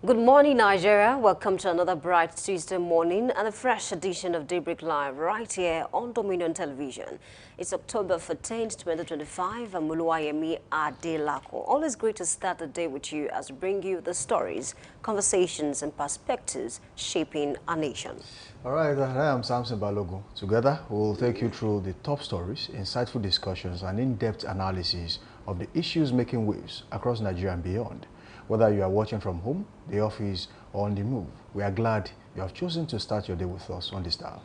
Good morning, Nigeria. Welcome to another bright Tuesday morning and a fresh edition of Daybreak Live right here on Dominion Television. It's October 14th, 2025. I'm Oluwayemi Adelako. Always great to start the day with you as we bring you the stories, conversations, and perspectives shaping our nation. All right, I am Samson Balogun. Together, we will take you through the top stories, insightful discussions, and in-depth analysis of the issues making waves across Nigeria and beyond. Whether you are watching from home, the office, or on the move, we are glad you have chosen to start your day with us on this dial.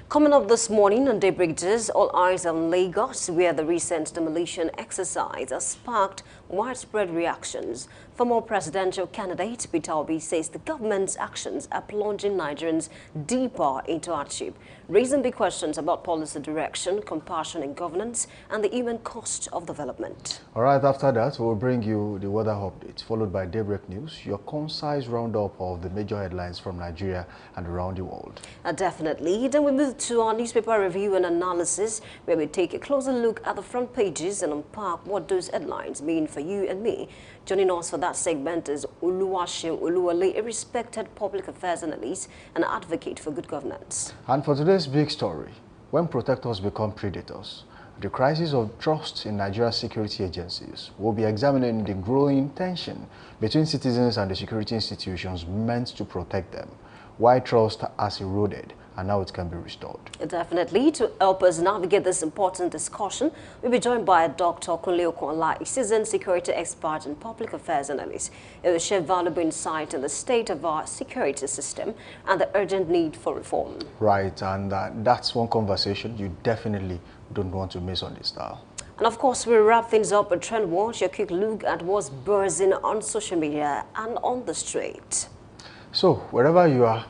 Coming up this morning on Daybreak News, all eyes on Lagos, where the recent demolition exercise has sparked widespread reactions. Former presidential candidate Peter Obi says the government's actions are plunging Nigerians deeper into hardship, raising big questions about policy direction, compassion in governance, and the human cost of development. All right, after that, we'll bring you the weather update, followed by Daybreak News, your concise roundup of the major headlines from Nigeria and around the world. Definitely. Then we move to our newspaper review and analysis, where we take a closer look at the front pages and unpack what those headlines mean for you and me. Joining us for that segment is Oluwaseun Oluwole, a respected public affairs analyst and advocate for good governance. And for today's big story, when protectors become predators, the crisis of trust in Nigeria's security agencies, will be examining the growing tension between citizens and the security institutions meant to protect them, why trust has eroded and how it can be restored. Definitely. To help us navigate this important discussion, we'll be joined by Dr. Kunle Okonla, a seasoned security expert and public affairs analyst. He will share valuable insight on the state of our security system and the urgent need for reform. Right, and that's one conversation you definitely don't want to miss on this dial. And of course, we'll wrap things up with Trend Watch, a quick look at what's buzzing on social media and on the street. So, wherever you are,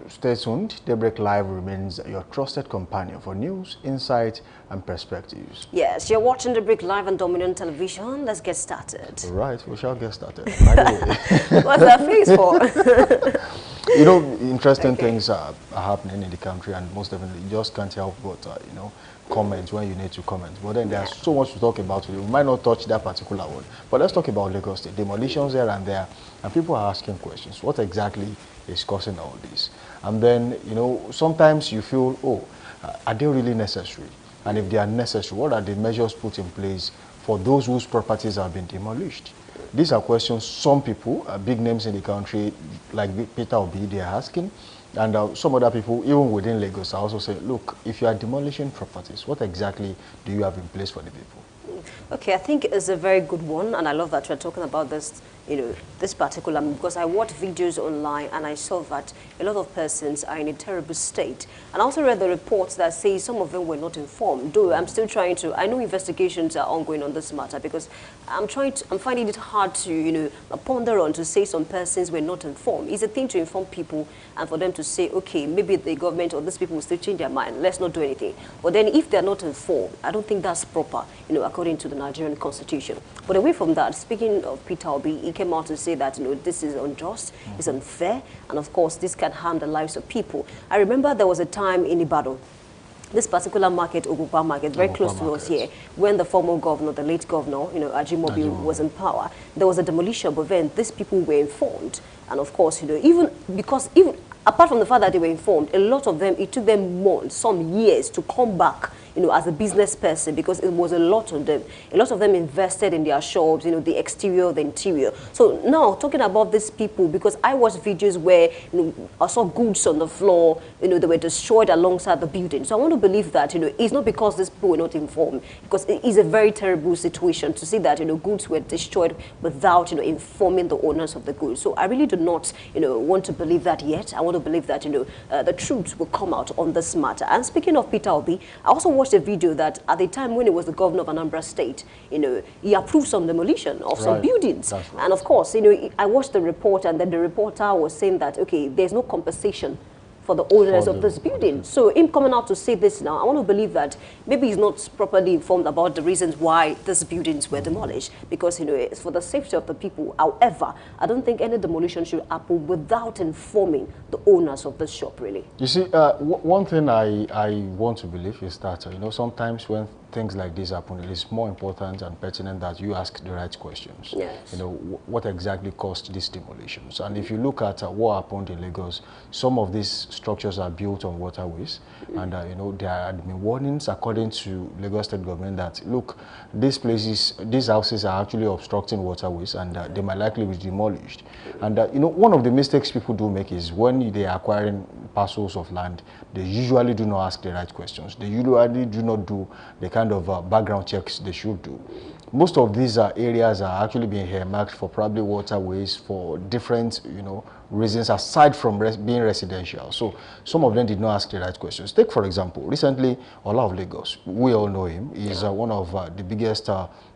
stay tuned. Daybreak Live remains your trusted companion for news, insight, and perspectives. Yes, you're watching Daybreak Live on Dominion Television. Let's get started. All right, we shall get started. By the way. What's that face for? You know, interesting things are happening in the country, and most definitely, you just can't help but, comment when you need to comment. But then there's so much to talk about today. We might not touch that particular one. But let's talk about Lagos State. Demolitions here and there, and people are asking questions. What exactly is causing all this? And then, sometimes you feel, are they really necessary? And if they are necessary, what are the measures put in place for those whose properties have been demolished? These are questions some people, big names in the country, like Peter Obi, they are asking. And some other people, even within Lagos, are also saying, look, if you are demolishing properties, what exactly do you have in place for the people? Okay, I think it's a very good one, and I love that you're talking about this, this particular, because I watched videos online and I saw that a lot of persons are in a terrible state. And I also read the reports that say some of them were not informed, though I'm still trying to, I know investigations are ongoing on this matter, because I'm finding it hard to, ponder on to say some persons were not informed. It's a thing to inform people and for them to say, okay, maybe the government or these people will still change their mind, let's not do anything. But then if they're not informed, I don't think that's proper, according to the Nigerian Constitution. But away from that, speaking of Peter Obi, he came out to say that, this is unjust, it's unfair, and of course, this can harm the lives of people. I remember there was a time in Ibadan, this particular market, Ogupa Market, very close to us here, when the former governor, the late governor, Ajimobi was in power, there was a demolition, but then these people were informed. And of course, even apart from the fact that they were informed, a lot of them, it took them months, some years to come back, as a business person, because it was a lot of them. A lot of them invested in their shops, the exterior, the interior. So now, talking about these people, because I watched videos where, I saw goods on the floor, they were destroyed alongside the building. So I want to believe that, it's not because these people were not informed, because it is a very terrible situation to see that, goods were destroyed without, informing the owners of the goods. So I really do not, want to believe that yet. I want to believe that, the truth will come out on this matter. And speaking of Peter Obi, I also watched a video that at the time when he was the governor of Anambra State, he approved some demolition of some buildings. Right. And of course, I watched the report, and then the reporter was saying that, okay, there's no compensation for the owners of this building. So him coming out to say this now, I want to believe that maybe he's not properly informed about the reasons why these buildings were demolished, because it's for the safety of the people. However, I don't think any demolition should happen without informing the owners of the shop, really. You see, one thing I want to believe is that, sometimes when things like this happen, it is more important and pertinent that you ask the right questions. Yes. You know, what exactly caused these demolitions? And if you look at what happened in Lagos, some of these structures are built on waterways, and you know, there had been warnings according to Lagos State government that, look, these places, these houses are actually obstructing waterways, and they might likely be demolished. And you know, one of the mistakes people do make is when they are acquiring parcels of land, they usually do not ask the right questions. They usually do not do the kind of background checks they should do. Most of these areas are actually being earmarked for probably waterways for different, you know, reasons aside from being residential. So some of them did not ask the right questions. Take, for example, recently, Ola of Lagos, we all know him. He's one of the biggest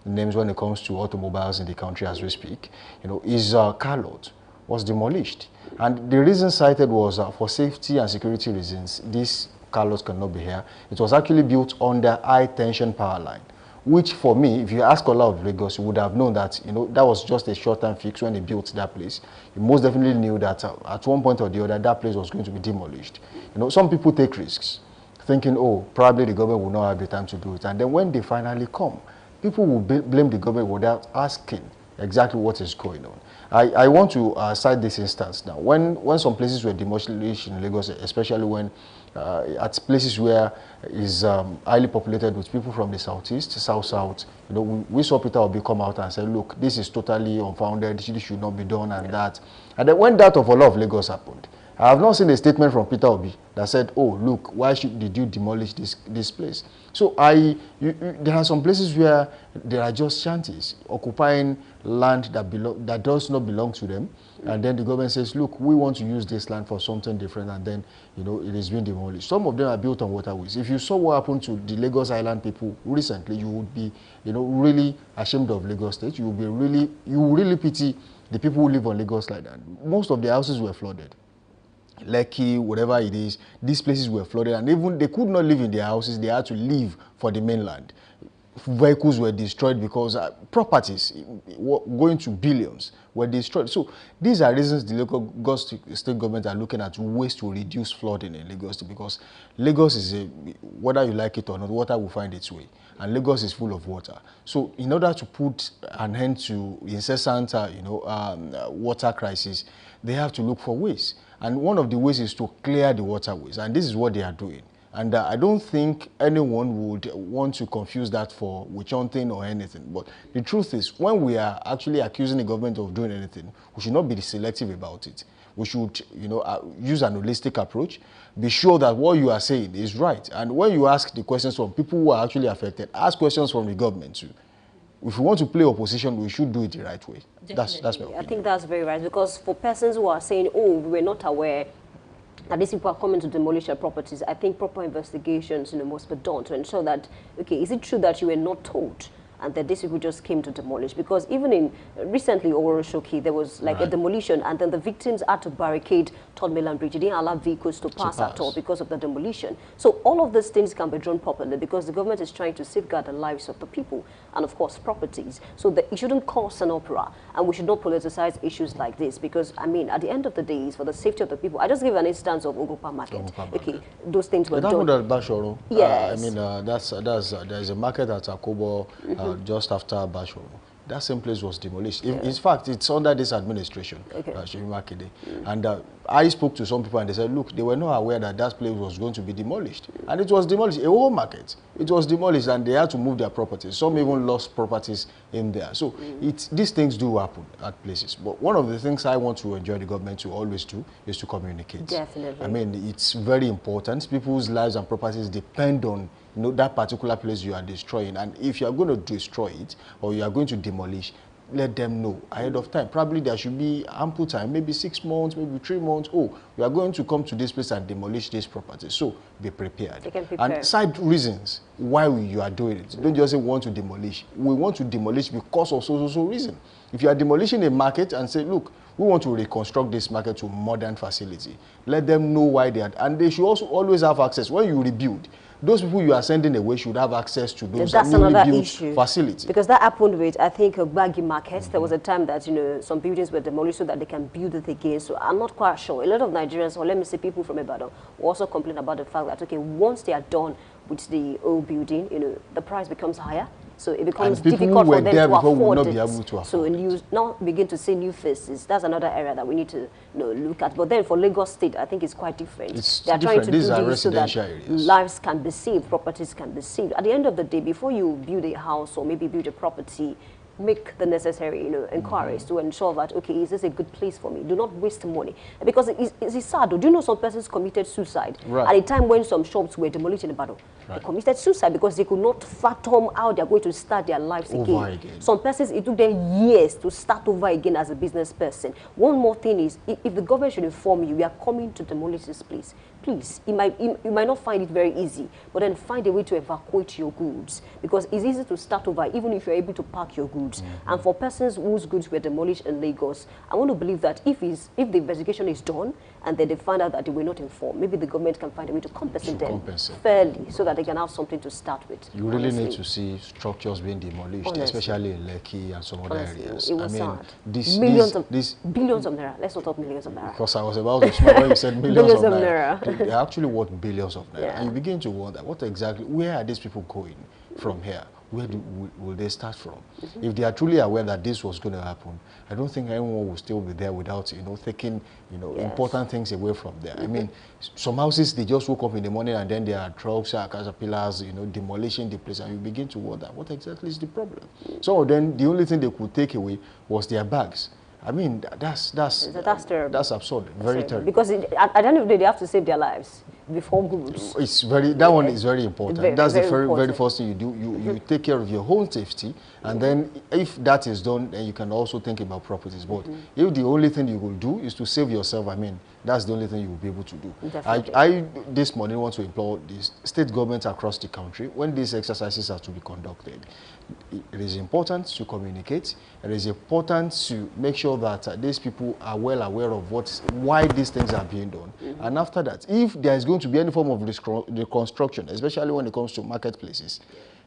names when it comes to automobiles in the country as we speak. You know, his car lot was demolished. And the reason cited was for safety and security reasons, this car lot cannot be here. It was actually built under high tension power line, which for me, if you ask Ola of Lagos, you would have known that, you know, that was just a short-term fix when they built that place. You most definitely knew that at one point or the other, that place was going to be demolished. You know, some people take risks, thinking, oh, probably the government will not have the time to do it. And then when they finally come, people will blame the government without asking exactly what is going on. I want to cite this instance now. When some places were demolished in Lagos, especially when at places where is highly populated with people from the southeast, south, you know, we saw Peter Obi come out and say, look, this is totally unfounded, this should not be done, and that. And then when that of Ola of Lagos happened, I have not seen a statement from Peter Obi that said, oh, look, why did you demolish this place? So there are some places where there are just shanties occupying land that does not belong to them. And then the government says, look, we want to use this land for something different, and then, you know, it is being demolished. Some of them are built on waterways. If you saw what happened to the Lagos Island people recently, you would be, you know, really ashamed of Lagos State. You would really pity the people who live on Lagos Island. Most of the houses were flooded. Lekki, whatever it is, these places were flooded, and even they could not live in their houses. They had to leave for the mainland. Vehicles were destroyed because properties going to billions were destroyed. So these are reasons the local state government are looking at ways to reduce flooding in Lagos, because Lagos is whether you like it or not, water will find its way, and Lagos is full of water. So in order to put an end to incessant water crisis, they have to look for ways. And one of the ways is to clear the waterways, and this is what they are doing. And I don't think anyone would want to confuse that for witch hunting or anything. But the truth is, when we are actually accusing the government of doing anything, we should not be selective about it. We should, you know, use an holistic approach. Be sure that what you are saying is right. And when you ask the questions from people who are actually affected, ask questions from the government too. If we want to play opposition, we should do it the right way. That's my opinion. I think that's very right, because for persons who are saying, oh, we were not aware that these people are coming to demolish their properties, I think proper investigations, you know, must be done to ensure that, okay, is it true that you were not told and that these people just came to demolish? Because even in recently Oroshoki, there was like a demolition, and then the victims had to barricade Third Mainland Bridge. They didn't allow vehicles to pass at all because of the demolition. So all of these things can be done properly, because the government is trying to safeguard the lives of the people and, of course, properties. So that it shouldn't cause an uproar, and we should not politicize issues like this, because, I mean, at the end of the day, it's for the safety of the people. I just give an instance of Ogopa Market. Okay, those things were done. Yes. I mean, there's a market at Akobo just after Bashoro. That same place was demolished. In fact, it's under this administration, and I spoke to some people and they said, look, they were not aware that that place was going to be demolished. And it was demolished, a whole market. It was demolished, and they had to move their properties. Some even lost properties in there. So these things do happen at places. But one of the things I want to enjoin the government to always do is to communicate. Definitely. I mean, it's very important. People's lives and properties depend on, you know, that particular place you are destroying. And if you are going to destroy it, or you are going to demolish, let them know ahead of time. Probably there should be ample time, maybe 6 months, maybe 3 months. Oh, we are going to come to this place and demolish this property. So be prepared. They can prepare. And cite reasons why you are doing it. Don't just say we want to demolish. We want to demolish because of so reason. If you are demolishing a market and say, look, we want to reconstruct this market to a modern facility, let them know why they are. And they should also always have access. When you rebuild, those people you are sending away should have access to those that's newly another built issue. facilities. Because that happened with, I think, Gbagi Market. There was a time that, some buildings were demolished so that they can build it again. So I'm not quite sure. A lot of Nigerians, or let me say people from Ibadan, will also complain about the fact that, okay, once they are done with the old building, the price becomes higher. So it becomes difficult for them to afford it. So you now begin to see new faces. That's another area that we need to look at. But then for Lagos State, I think it's quite different. They are trying to do this so that lives can be saved, properties can be saved. At the end of the day, before you build a house or maybe build a property, make the necessary inquiries to ensure that, okay, is this a good place for me? Do not waste money. Because it's sad. Do you know some persons committed suicide at a time when some shops were demolished in Ibadan? They committed suicide because they could not fathom how they're going to start their lives again. Some persons, it took them years to start over again as a business person. One more thing is, if the government should inform you, we are coming to demolish this place, please, you might not find it very easy, but then find a way to evacuate your goods, because it's easy to start over even if you're able to pack your goods. And for persons whose goods were demolished in Lagos, I want to believe that if the investigation is done and then they find out that they were not informed, maybe the government can find a way to compensate them fairly so that they can have something to start with. You really need to see structures being demolished, especially in Lekki and some other areas. It was sad. Billions of naira. Let's not talk millions of naira. Because I was about to smile when you said millions of naira. They're actually worth billions of naira. And you begin to wonder, where are these people going from here? Where will they start from? If they are truly aware that this was going to happen, I don't think anyone will still be there without, taking, important things away from there. I mean, some houses, they just woke up in the morning and then there are trucks, caterpillars, demolishing the place, and you begin to wonder, what exactly is the problem? Some of them, the only thing they could take away was their bags. I mean, that's terrible. That's absurd. Very terrible. Because at the end of the day, they have to save their lives before goods. That one is very important. That's the very first thing you do. You take care of your own safety, and then if that is done, then you can also think about properties. But if the only thing you will do is to save yourself, I mean, that's the only thing you will be able to do. I this morning want to implore the state governments across the country, when these exercises are to be conducted, it is important to communicate. It is important to make sure that these people are well aware of why these things are being done. And after that, if there is going to be any form of reconstruction, especially when it comes to marketplaces,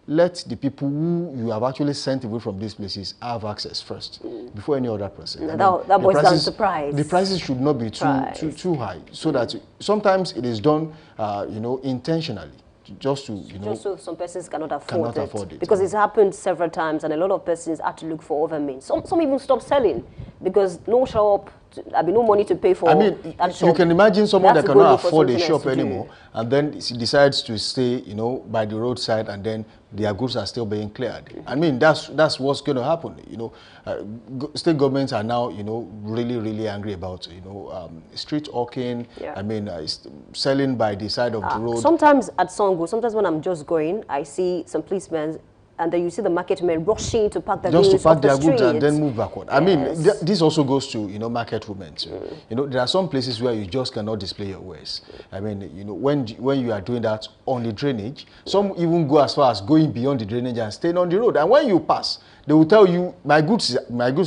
let the people who you have actually sent away from these places have access first before any other person. That boils down to price. The prices should not be too high, so that sometimes it is done, intentionally. Just so some persons cannot afford it. Because it's happened several times, and a lot of persons had to look for other means. Some even stop selling because no shop, no money to pay for. I mean, you can imagine someone that cannot afford a shop anymore, and then decides to stay, by the roadside, and then their goods are still being cleared. I mean, that's what's going to happen. State governments are now, really angry about, street hawking. I mean, selling by the side of the road. Sometimes at Songo, sometimes when I'm just going, I see some policemen, and then you see the market men rushing to pack their goods and then move backward. Yes. I mean, this also goes to, market women too. There are some places where you just cannot display your wares. I mean, when you are doing that on the drainage, some even go as far as going beyond the drainage and staying on the road. And when you pass, they will tell you, my goods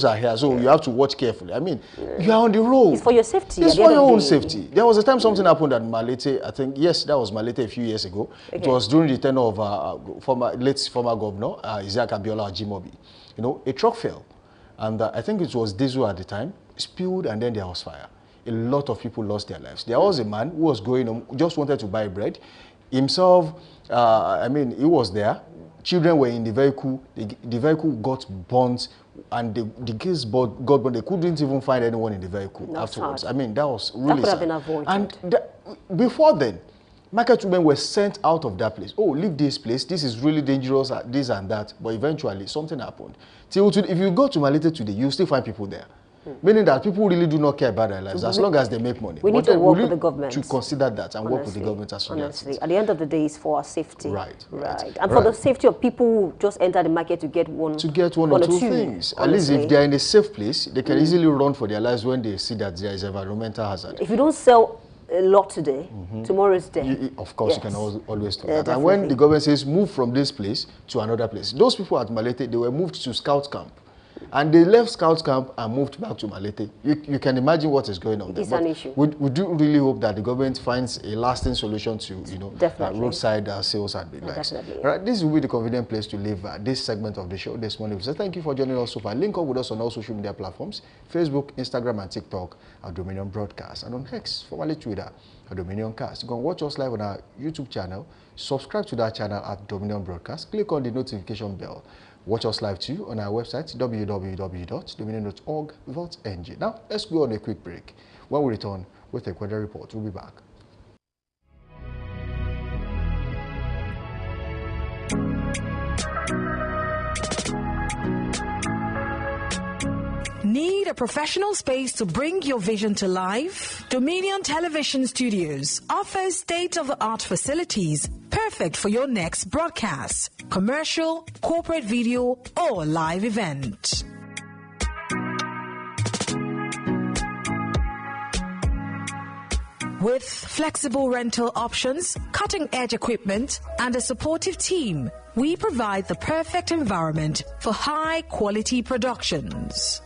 are here, so you have to watch carefully. I mean, you are on the road. It's for your safety. It's for your own safety. There was a time something happened at Malete. I think, yes, that was Malete a few years ago. Okay. It was during the tenure of late former governor, Isaac Abiola Ajimobi. A truck fell. And I think it was diesel at the time, spilled, and then there was fire. A lot of people lost their lives. There was a man who was going home, just wanted to buy bread. Himself, he was there. Children were in the vehicle. The vehicle got burnt, and the kids got burnt. They couldn't even find anyone in the vehicle afterwards. Hard. I mean, that was really sad. That could have been avoided. And before then, market women were sent out of that place. Oh, leave this place. This is really dangerous, this and that. But eventually, something happened. If you go to Malete today, you still find people there. Meaning that people really do not care about their lives as long as they make money. We need to work with the government. To consider that and work with the government as well. Honestly, at the end of the day, it's for our safety. Right. And for the safety of people who just enter the market to get one or two things. At least if they are in a safe place, they can easily run for their lives when they see that there is environmental hazard. If you don't sell a lot today, tomorrow is dead. Of course, you can always do that. Definitely. And when the government says move from this place to another place, those people at Malete, they were moved to scout camp. And they left Scouts camp and moved back to Malete. You can imagine what is going on there. It's an issue. We do really hope that the government finds a lasting solution to, roadside sales and the likes. Definitely. All right, this will be the convenient place to leave this segment of the show this morning. So thank you for joining us so far. Link up with us on all social media platforms, Facebook, Instagram, and TikTok at Dominion Broadcast, and on X, formerly Twitter, at Dominion Cast. You can watch us live on our YouTube channel. Subscribe to that channel at Dominion Broadcast. Click on the notification bell. Watch us live too on our website, www.dominion.org.ng. Now, let's go on a quick break. When we return with a weather report, we'll be back. Need a professional space to bring your vision to life? Dominion Television Studios offers state-of-the-art facilities perfect for your next broadcast, commercial, corporate video, or live event. With flexible rental options, cutting-edge equipment, and a supportive team, we provide the perfect environment for high-quality productions.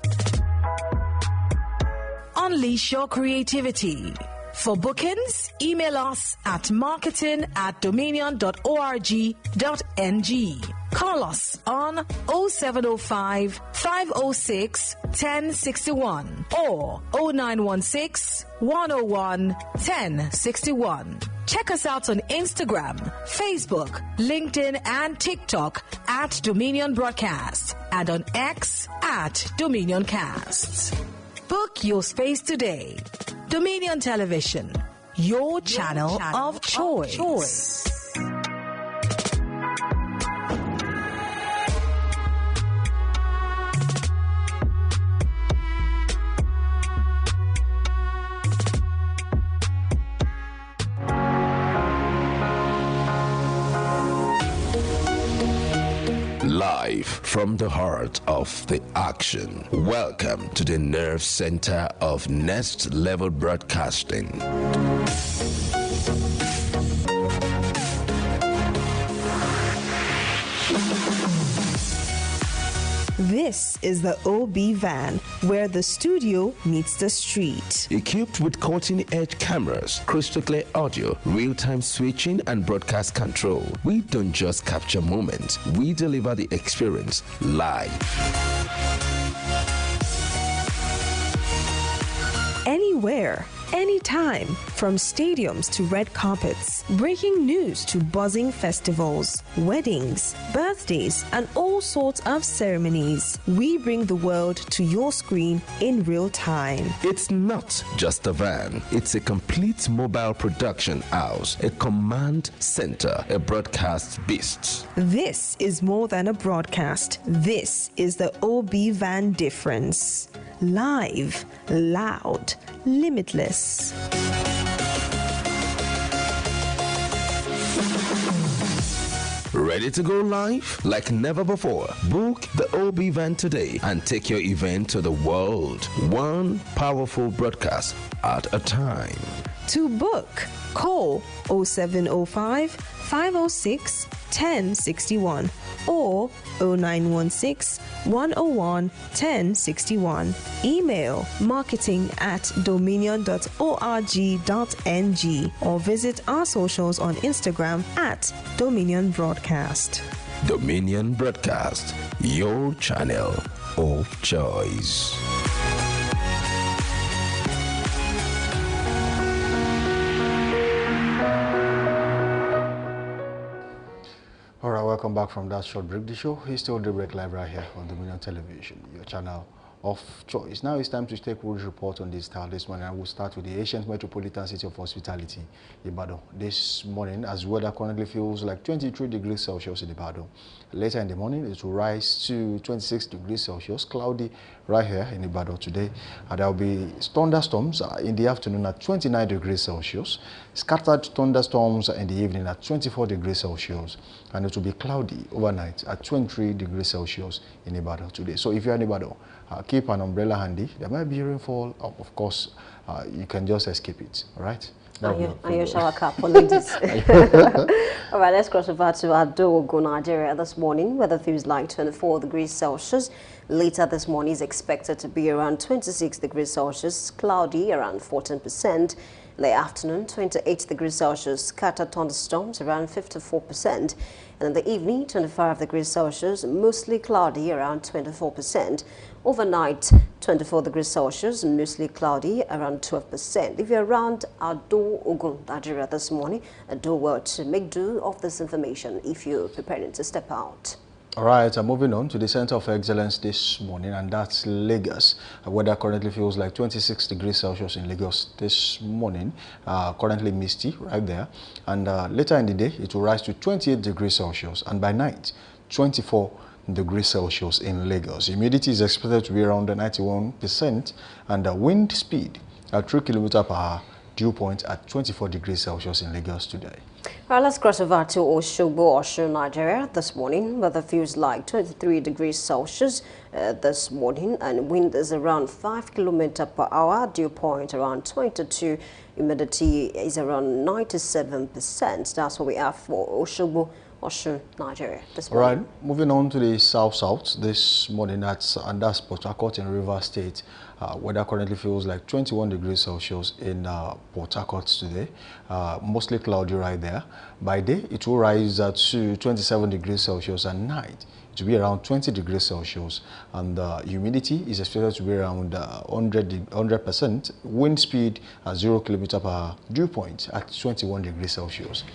Unleash your creativity. For bookings, email us at marketing@dominion.org.ng. Call us on 0705 506 1061 or 0916 101 1061. Check us out on Instagram, Facebook, LinkedIn, and TikTok at Dominion Broadcast, and on X at Dominion Cast. Book your space today. Dominion Television, your channel of choice. Live from the heart of the action. Welcome to the nerve center of Next Level Broadcasting. This is the OB van, where the studio meets the street. Equipped with cutting-edge cameras, crystal clear audio, real-time switching, and broadcast control, we don't just capture moments, we deliver the experience live. Anywhere, anytime, from stadiums to red carpets, breaking news to buzzing festivals, weddings, birthdays, and all sorts of ceremonies. We bring the world to your screen in real time. It's not just a van, it's a complete mobile production house, a command center, a broadcast beast. This is more than a broadcast. This is the OB van difference. Live, loud, limitless. Ready to go live? Like never before. Book the OB van today and take your event to the world. One powerful broadcast at a time. To book, call 0705 506 1061 or 0916 101 1061. Email marketing@dominion.org.ng or visit our socials on Instagram at Dominion Broadcast. Dominion Broadcast, your channel of choice. All right, welcome back from that short break. The show is still Daybreak Live right here on Dominion Television, your channel of choice. Now it's time to take a report on this style this morning. I will start with the ancient metropolitan city of hospitality, Ibadan. This morning, as weather currently feels like 23 degrees Celsius in Ibadan. Later in the morning, it will rise to 26 degrees Celsius, cloudy right here in Ibadan today. And there will be thunderstorms in the afternoon at 29 degrees Celsius, scattered thunderstorms in the evening at 24 degrees Celsius, and it will be cloudy overnight at 23 degrees Celsius in Ibadan today. So if you're in Ibadan, keep an umbrella handy. There might be rainfall. Of course, you can just escape it. All right. And your shower cap for ladies. All right, let's cross over to Adogo, Nigeria this morning. Weather feels like 24 degrees Celsius. Later this morning is expected to be around 26 degrees Celsius, cloudy around 14%. In the afternoon, 28 degrees Celsius, scattered thunderstorms around 54%. And in the evening, 25 degrees Celsius, mostly cloudy around 24%. Overnight, 24 degrees Celsius, mostly cloudy around 12%. If you're around Ado Ogun, Nigeria this morning, do well to make do of this information if you're preparing to step out. All right, moving on to the Center of Excellence this morning, and that's Lagos. Weather currently feels like 26 degrees Celsius in Lagos this morning, currently misty right there. And later in the day, it will rise to 28 degrees Celsius, and by night, 24 degrees Celsius in Lagos. Humidity is expected to be around 91%, and the wind speed at 3 km per hour, dew point at 24 degrees Celsius in Lagos today. All right, let's cross over to Oshogbo, Osun, Nigeria this morning. Weather feels like 23 degrees Celsius this morning, and wind is around 5 km per hour, dew point around 22. Humidity is around 97%. That's what we have for Oshogbo, Osun, Nigeria this morning. All right, moving on to the south this morning, that's Port Harcourt in Rivers State. Weather currently feels like 21 degrees Celsius in Port Harcourt today, mostly cloudy right there. By day, it will rise to 27 degrees Celsius, and night it will be around 20 degrees Celsius, and humidity is expected to be around 100%. Wind speed at 0 km per hour, dew point at 21 degrees Celsius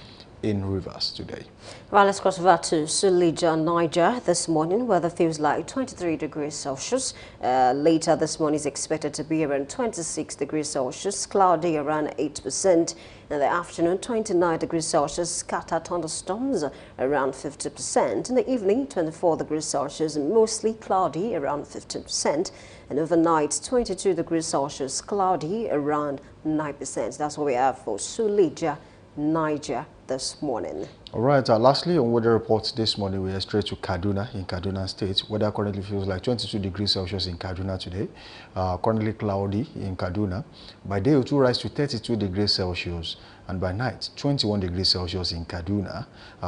in Rivers today. Right, let's cross over to Suleja, Niger this morning. Weather feels like 23 degrees Celsius. Later this morning is expected to be around 26 degrees Celsius, cloudy around 8%. In the afternoon, 29 degrees Celsius, scattered thunderstorms around 50%. In the evening, 24 degrees Celsius, mostly cloudy around 15%. And overnight, 22 degrees Celsius, cloudy around 9%. That's what we have for Suleja, Niger this morning. All right, lastly on weather reports this morning, we are straight to Kaduna in Kaduna State. Weather currently feels like 22 degrees Celsius in Kaduna today, currently cloudy in Kaduna. By day, it will rise to 32 degrees Celsius, and by night, 21 degrees Celsius in Kaduna.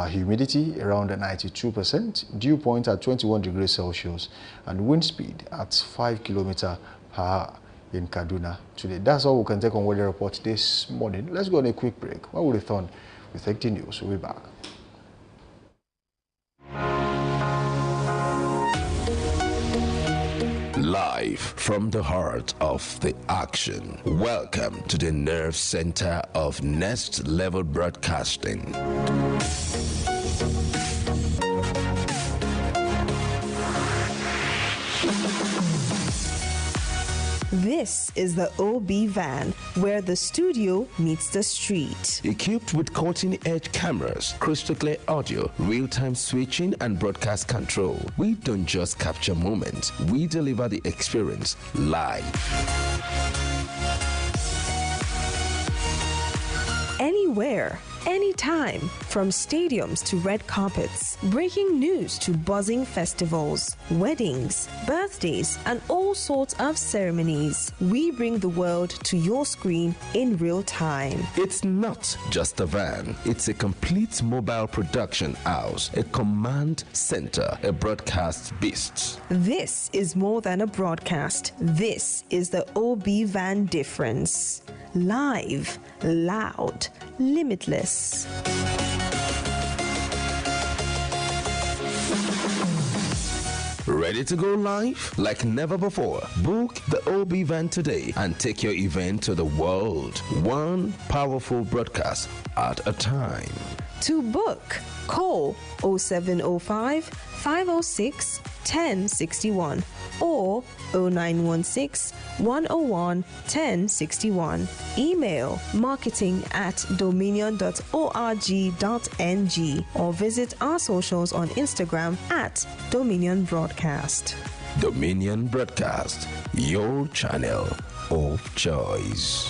Humidity around 92%, dew point at 21 degrees Celsius, and wind speed at 5 km per hour in Kaduna today. That's all we can take on weather reports this morning. Let's go on a quick break. When we return with 80 News, we'll be back. Live from the heart of the action. Welcome to the nerve center of Next Level Broadcasting. This is the OB van, where the studio meets the street. Equipped with cutting-edge cameras, crystal clear audio, real-time switching, and broadcast control, we don't just capture moments, we deliver the experience live. Anywhere, anytime, from stadiums to red carpets, breaking news to buzzing festivals, weddings, birthdays, and all sorts of ceremonies. We bring the world to your screen in real time. It's not just a van, it's a complete mobile production house, a command center, a broadcast beast. This is more than a broadcast. This is the OB van difference. Live, loud, limitless. Ready to go live? Like never before. Book the OB van today and take your event to the world. One powerful broadcast at a time. To book, call 0705 506 1061 or 0916 101 1061. Email marketing@dominion.org.ng or visit our socials on Instagram @Dominion Broadcast. Dominion Broadcast, your channel of choice.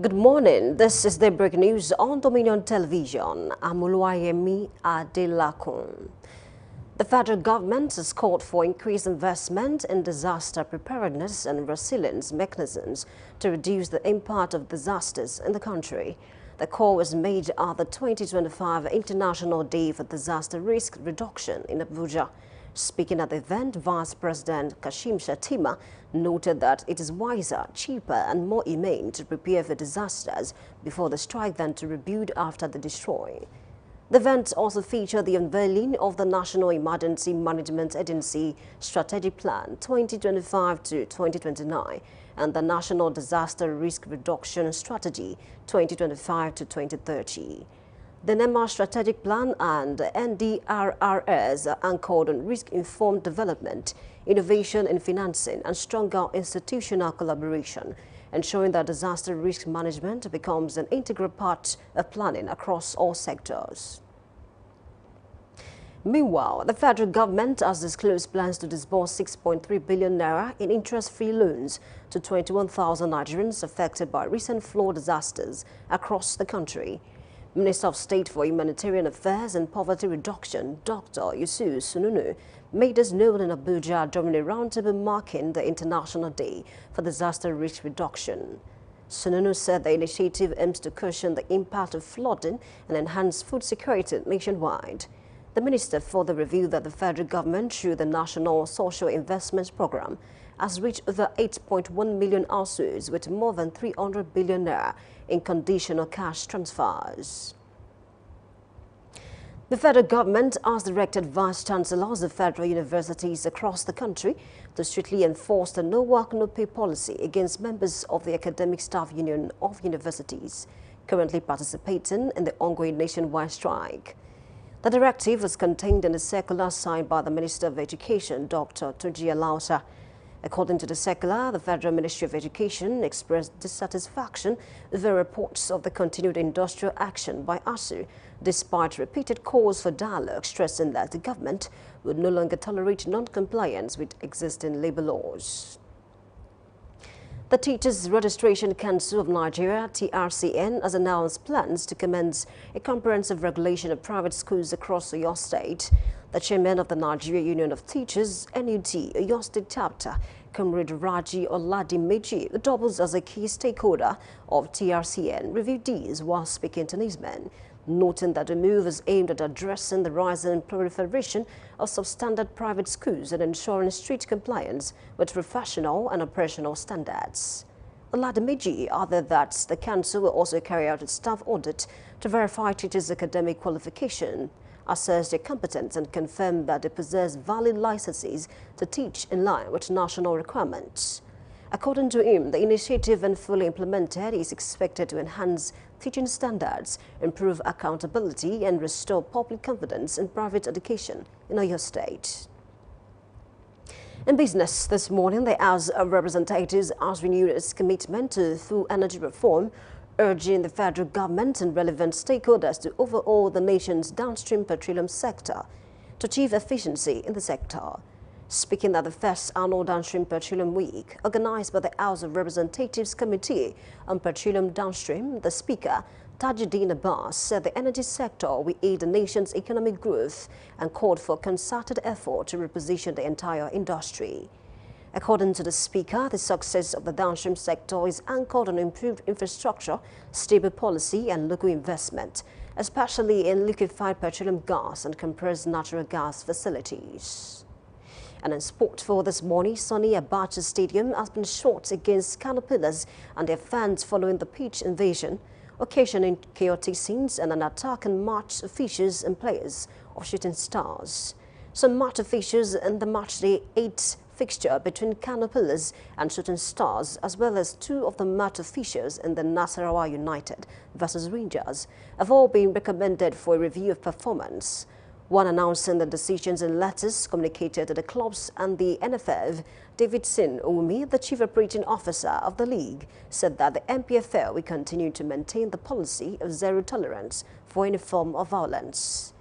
Good morning. This is Daybreak News on Dominion Television. I'm Oluwayemi Adelakun. The federal government has called for increased investment in disaster preparedness and resilience mechanisms to reduce the impact of disasters in the country. The call was made at the 2025 International Day for Disaster Risk Reduction in Abuja. Speaking at the event, Vice President Kashim Shettima noted that it is wiser, cheaper and more humane to prepare for disasters before they strike than to rebuild after they destroy. The event also featured the unveiling of the National Emergency Management Agency Strategic Plan 2025 to 2029 and the National Disaster Risk Reduction Strategy 2025 to 2030. The NEMA Strategic Plan and NDRRS are anchored on risk-informed development, innovation in financing, and stronger institutional collaboration, ensuring that disaster risk management becomes an integral part of planning across all sectors. Meanwhile, the federal government has disclosed plans to disburse 6.3 billion naira in interest-free loans to 21,000 Nigerians affected by recent flood disasters across the country. Minister of State for Humanitarian Affairs and Poverty Reduction, Dr. Yusuf Sununu, made this known in Abuja during a roundtable marking the International Day for Disaster Risk Reduction. Sununu said the initiative aims to cushion the impact of flooding and enhance food security nationwide. The minister further revealed that the federal government, through the National Social Investments Program, has reached over 8.1 million households with more than 300 billion naira in conditional cash transfers. The federal government has directed vice chancellors of federal universities across the country to strictly enforce the no work, no pay policy against members of the Academic Staff Union of Universities currently participating in the ongoing nationwide strike. The directive was contained in a circular signed by the Minister of Education, Dr. Tunji Alausa. According to the circular, the Federal Ministry of Education expressed dissatisfaction with the reports of the continued industrial action by ASU, despite repeated calls for dialogue, stressing that the government would no longer tolerate non-compliance with existing labor laws. The Teachers Registration Council of Nigeria, TRCN, has announced plans to commence a comprehensive regulation of private schools across Oyo State. The chairman of the Nigeria Union of Teachers, NUT, Oyo State Chapter, Comrade Raji Oladimeji, who doubles as a key stakeholder of TRCN, reviewed these while speaking to newsmen, noting that the move is aimed at addressing the rising proliferation of substandard private schools and ensuring strict compliance with professional and operational standards. Oladimeji added that the council will also carry out its staff audit to verify teachers' academic qualification, assess their competence and confirm that they possess valid licenses to teach in line with national requirements. According to him, the initiative, when fully implemented, is expected to enhance teaching standards, improve accountability and restore public confidence in private education in Oyo State. In business this morning, the House of Representatives has renewed its commitment to full energy reform, urging the federal government and relevant stakeholders to overhaul the nation's downstream petroleum sector to achieve efficiency in the sector. Speaking at the first annual Downstream Petroleum Week, organized by the House of Representatives Committee on Petroleum Downstream, the Speaker, Tajuddin Abbas, said the energy sector will aid the nation's economic growth and called for concerted effort to reposition the entire industry. According to the Speaker, the success of the downstream sector is anchored on improved infrastructure, stable policy and local investment, especially in liquefied petroleum gas and compressed natural gas facilities. And in sport for this morning, Sonny Abacha Stadium has been shot against Kano Pillars and their fans following the pitch invasion, occasioning chaotic scenes and an attack on match officials and players of Shooting Stars. Some match officials in the matchday 8 fixture between Kano Pillars and Shooting Stars, as well as 2 of the match officials in the Nasarawa United versus Rangers, have all been recommended for a review of performance. One announcing the decisions in letters communicated to the clubs and the NFF, Davidson Oumi, the chief operating officer of the league, said that the MPFL will continue to maintain the policy of zero tolerance for any form of violence.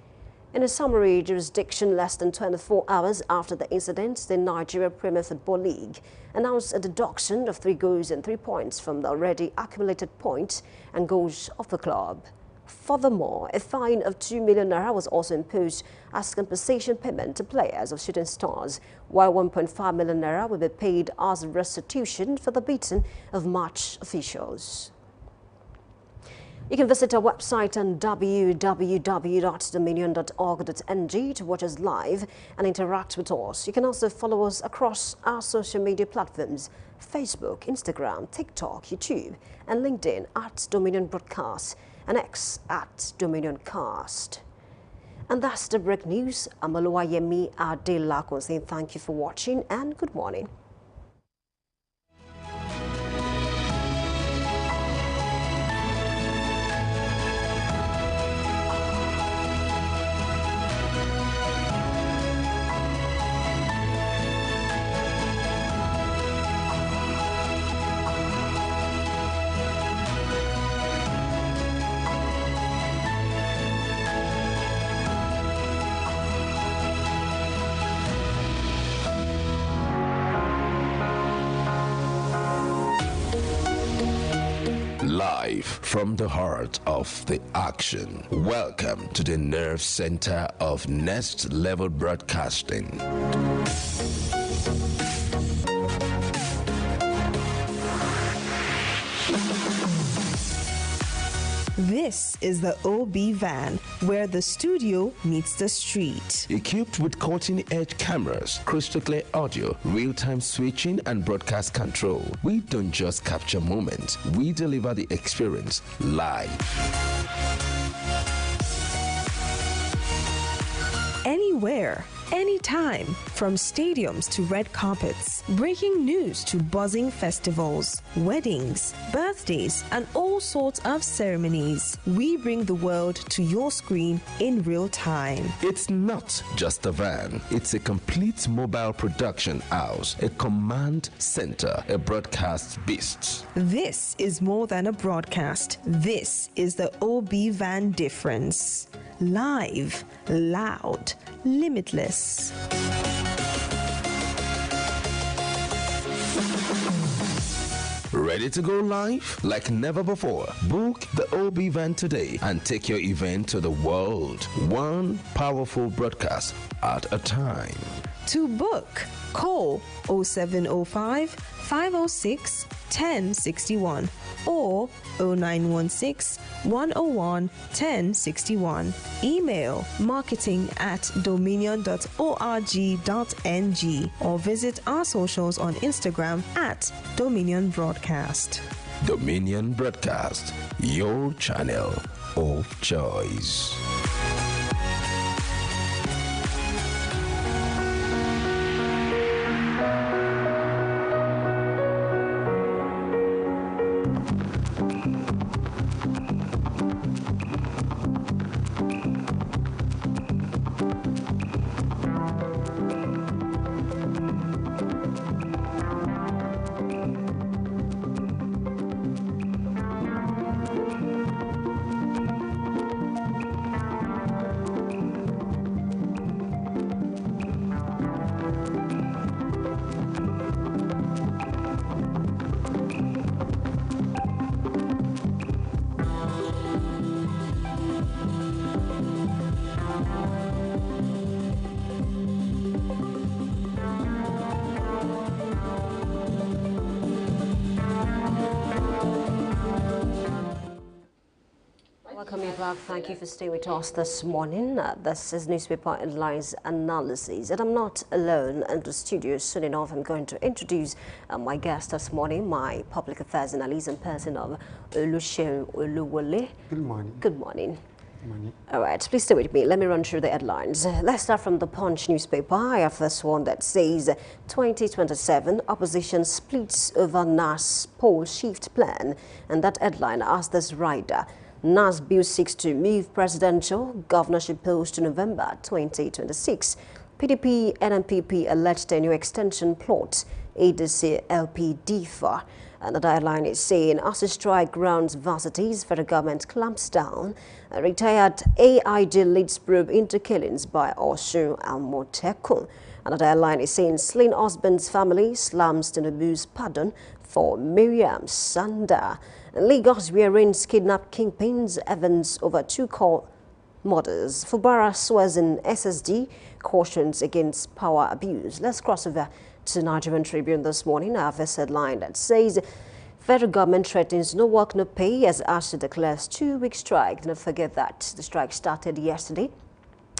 In a summary jurisdiction less than 24 hours after the incident, the Nigeria Premier Football League announced a deduction of 3 goals and 3 points from the already accumulated points and goals of the club. Furthermore, a fine of 2 million naira was also imposed as compensation payment to players of Shooting Stars, while 1.5 million naira will be paid as restitution for the beating of match officials. You can visit our website on www.dominion.org.ng to watch us live and interact with us. You can also follow us across our social media platforms: Facebook, Instagram, TikTok, YouTube, and LinkedIn at Dominion Broadcast and X at Dominion Cast. And that's the break news. I'm Oluwayemi Adelakun saying thank you for watching and good morning. Live from the heart of the action. Welcome to the nerve center of Next Level Broadcasting. This is the OB van, where the studio meets the street. Equipped with cutting-edge cameras, crystal clear audio, real-time switching, and broadcast control, we don't just capture moments, we deliver the experience live. Anywhere, anytime, from stadiums to red carpets, breaking news to buzzing festivals, weddings, birthdays, and all sorts of ceremonies. We bring the world to your screen in real time. It's not just a van, it's a complete mobile production house, a command center, a broadcast beast. This is more than a broadcast. This is the OB van difference. Live, loud, limitless. Ready to go live like never before? Book the OB van today and take your event to the world. One powerful broadcast at a time. To book, call 0705 506 1061 or 0916 101 1061. Email marketing@dominion.org.ng or visit our socials on Instagram at Dominion Broadcast. Dominion Broadcast, your channel of choice. Welcome you back. Thank you for staying with us this morning. This is Newspaper Headlines Analysis. And I'm not alone in the studio. Soon enough, I'm going to introduce my guest this morning, my public affairs analyst and person of Oluseun Oluwole. Good morning. Good morning. Good morning. All right, please stay with me. Let me run through the headlines. Let's start from the Punch newspaper. I have this one that says 2027 opposition splits over NAS poll shift plan. And that headline has this rider. NAS bill seeks to move presidential governorship polls to November 2026. PDP and NPP alleged a new extension plot. ADC LP differ. Another headline is saying, as a strike grounds varsities, federal government clamps down. A retired AIG leads probe into killings by Osun and Motekun. Another headline is saying, slain husband's family slams Tinubu's pardon for Miriam Sanda. Lagos rearranges kidnapped kingpins, Evans over 2 core murders. Fubara swears in SSD, cautions against power abuse. Let's cross over to Nigerian Tribune this morning. I have a headline that says, federal government threatens no work, no pay as ASU declares 2-week strike. Don't forget that the strike started yesterday.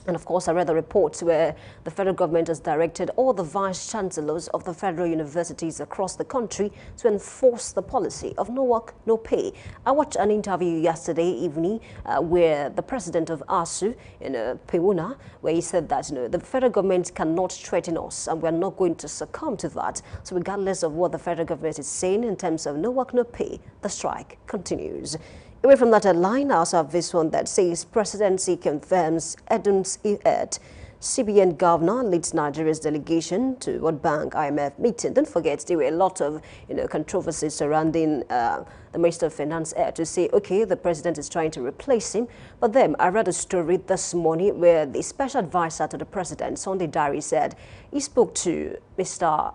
And of course, I read the reports where the federal government has directed all the vice-chancellors of the federal universities across the country to enforce the policy of no work, no pay. I watched an interview yesterday evening where the president of ASU in Pewuna, where he said that the federal government cannot threaten us and we're not going to succumb to that. So regardless of what the federal government is saying in terms of no work, no pay, the strike continues. Away from that headline, I also have this one that says presidency confirms Edun's CBN governor leads Nigeria's delegation to World Bank IMF meeting. Don't forget, there were a lot of controversies surrounding the Minister of Finance to say, okay, the president is trying to replace him. But then I read a story this morning where the special advisor to the president, Sunday Diary, said he spoke to Mr.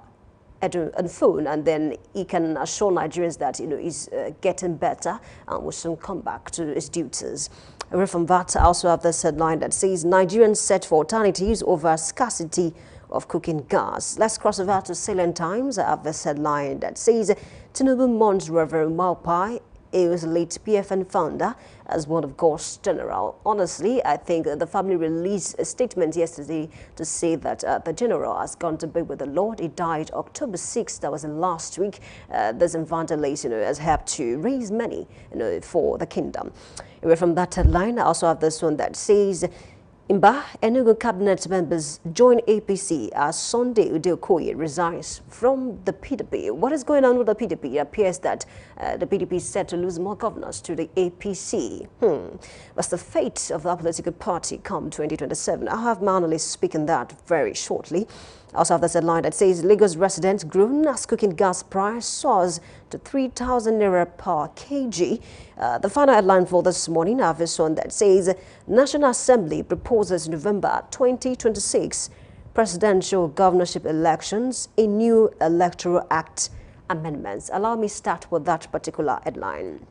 on phone, and then he can assure Nigerians that he's getting better and will soon come back to his duties. Away from that, I also have this headline that says Nigerians set for alternatives over scarcity of cooking gas. Let's cross over to Salient Times. I have this headline that says Tinubu mourns Reverend Maupai, he was late PFN founder, as one of God's general. Honestly, I think the family released a statement yesterday to say that the general has gone to bed with the Lord. He died October 6th. That was last week. This evangelist, has helped to raise money, for the kingdom. Away from that headline, I also have this one that says, Imba, Enugu cabinet members join APC as Sunday Udeokoye resigns from the PDP. What is going on with the PDP? It appears that the PDP is set to lose more governors to the APC. What's the fate of that political party come 2027? I'll have my analyst speaking that very shortly. I also have this headline that says Lagos residents grown as cooking gas price soars to 3,000 naira per kg. The final headline for this morning, I have this one that says National Assembly proposes November 2026 presidential governorship elections, a new electoral act amendments. Allow me start with that particular headline.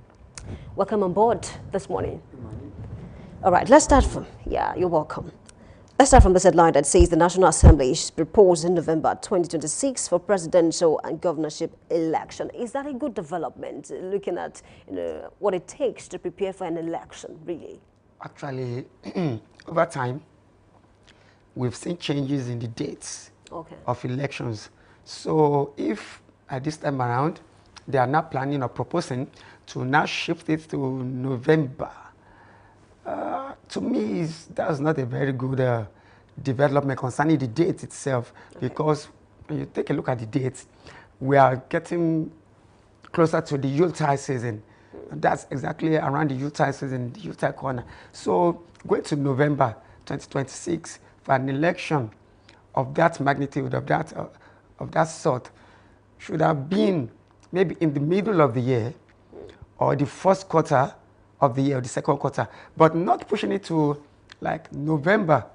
Welcome on board this morning. Good morning. All right, let's start from, you're welcome. Let's start from this headline that says the National Assembly is proposed in November 2026 for presidential and governorship election. Is that a good development, looking at what it takes to prepare for an election, really? Actually, over time, we've seen changes in the dates of elections. So if at this time around, they are now planning or proposing to now shift it to November, to me, that's not a very good development concerning the date itself, because when you take a look at the dates, we are getting closer to the Yuletide season. And that's exactly around the Yuletide season, the Yuletide corner. So going to November 2026 for an election of that magnitude, of that sort, should have been maybe in the middle of the year or the first quarter of the year, or the second quarter, but not pushing it to like November,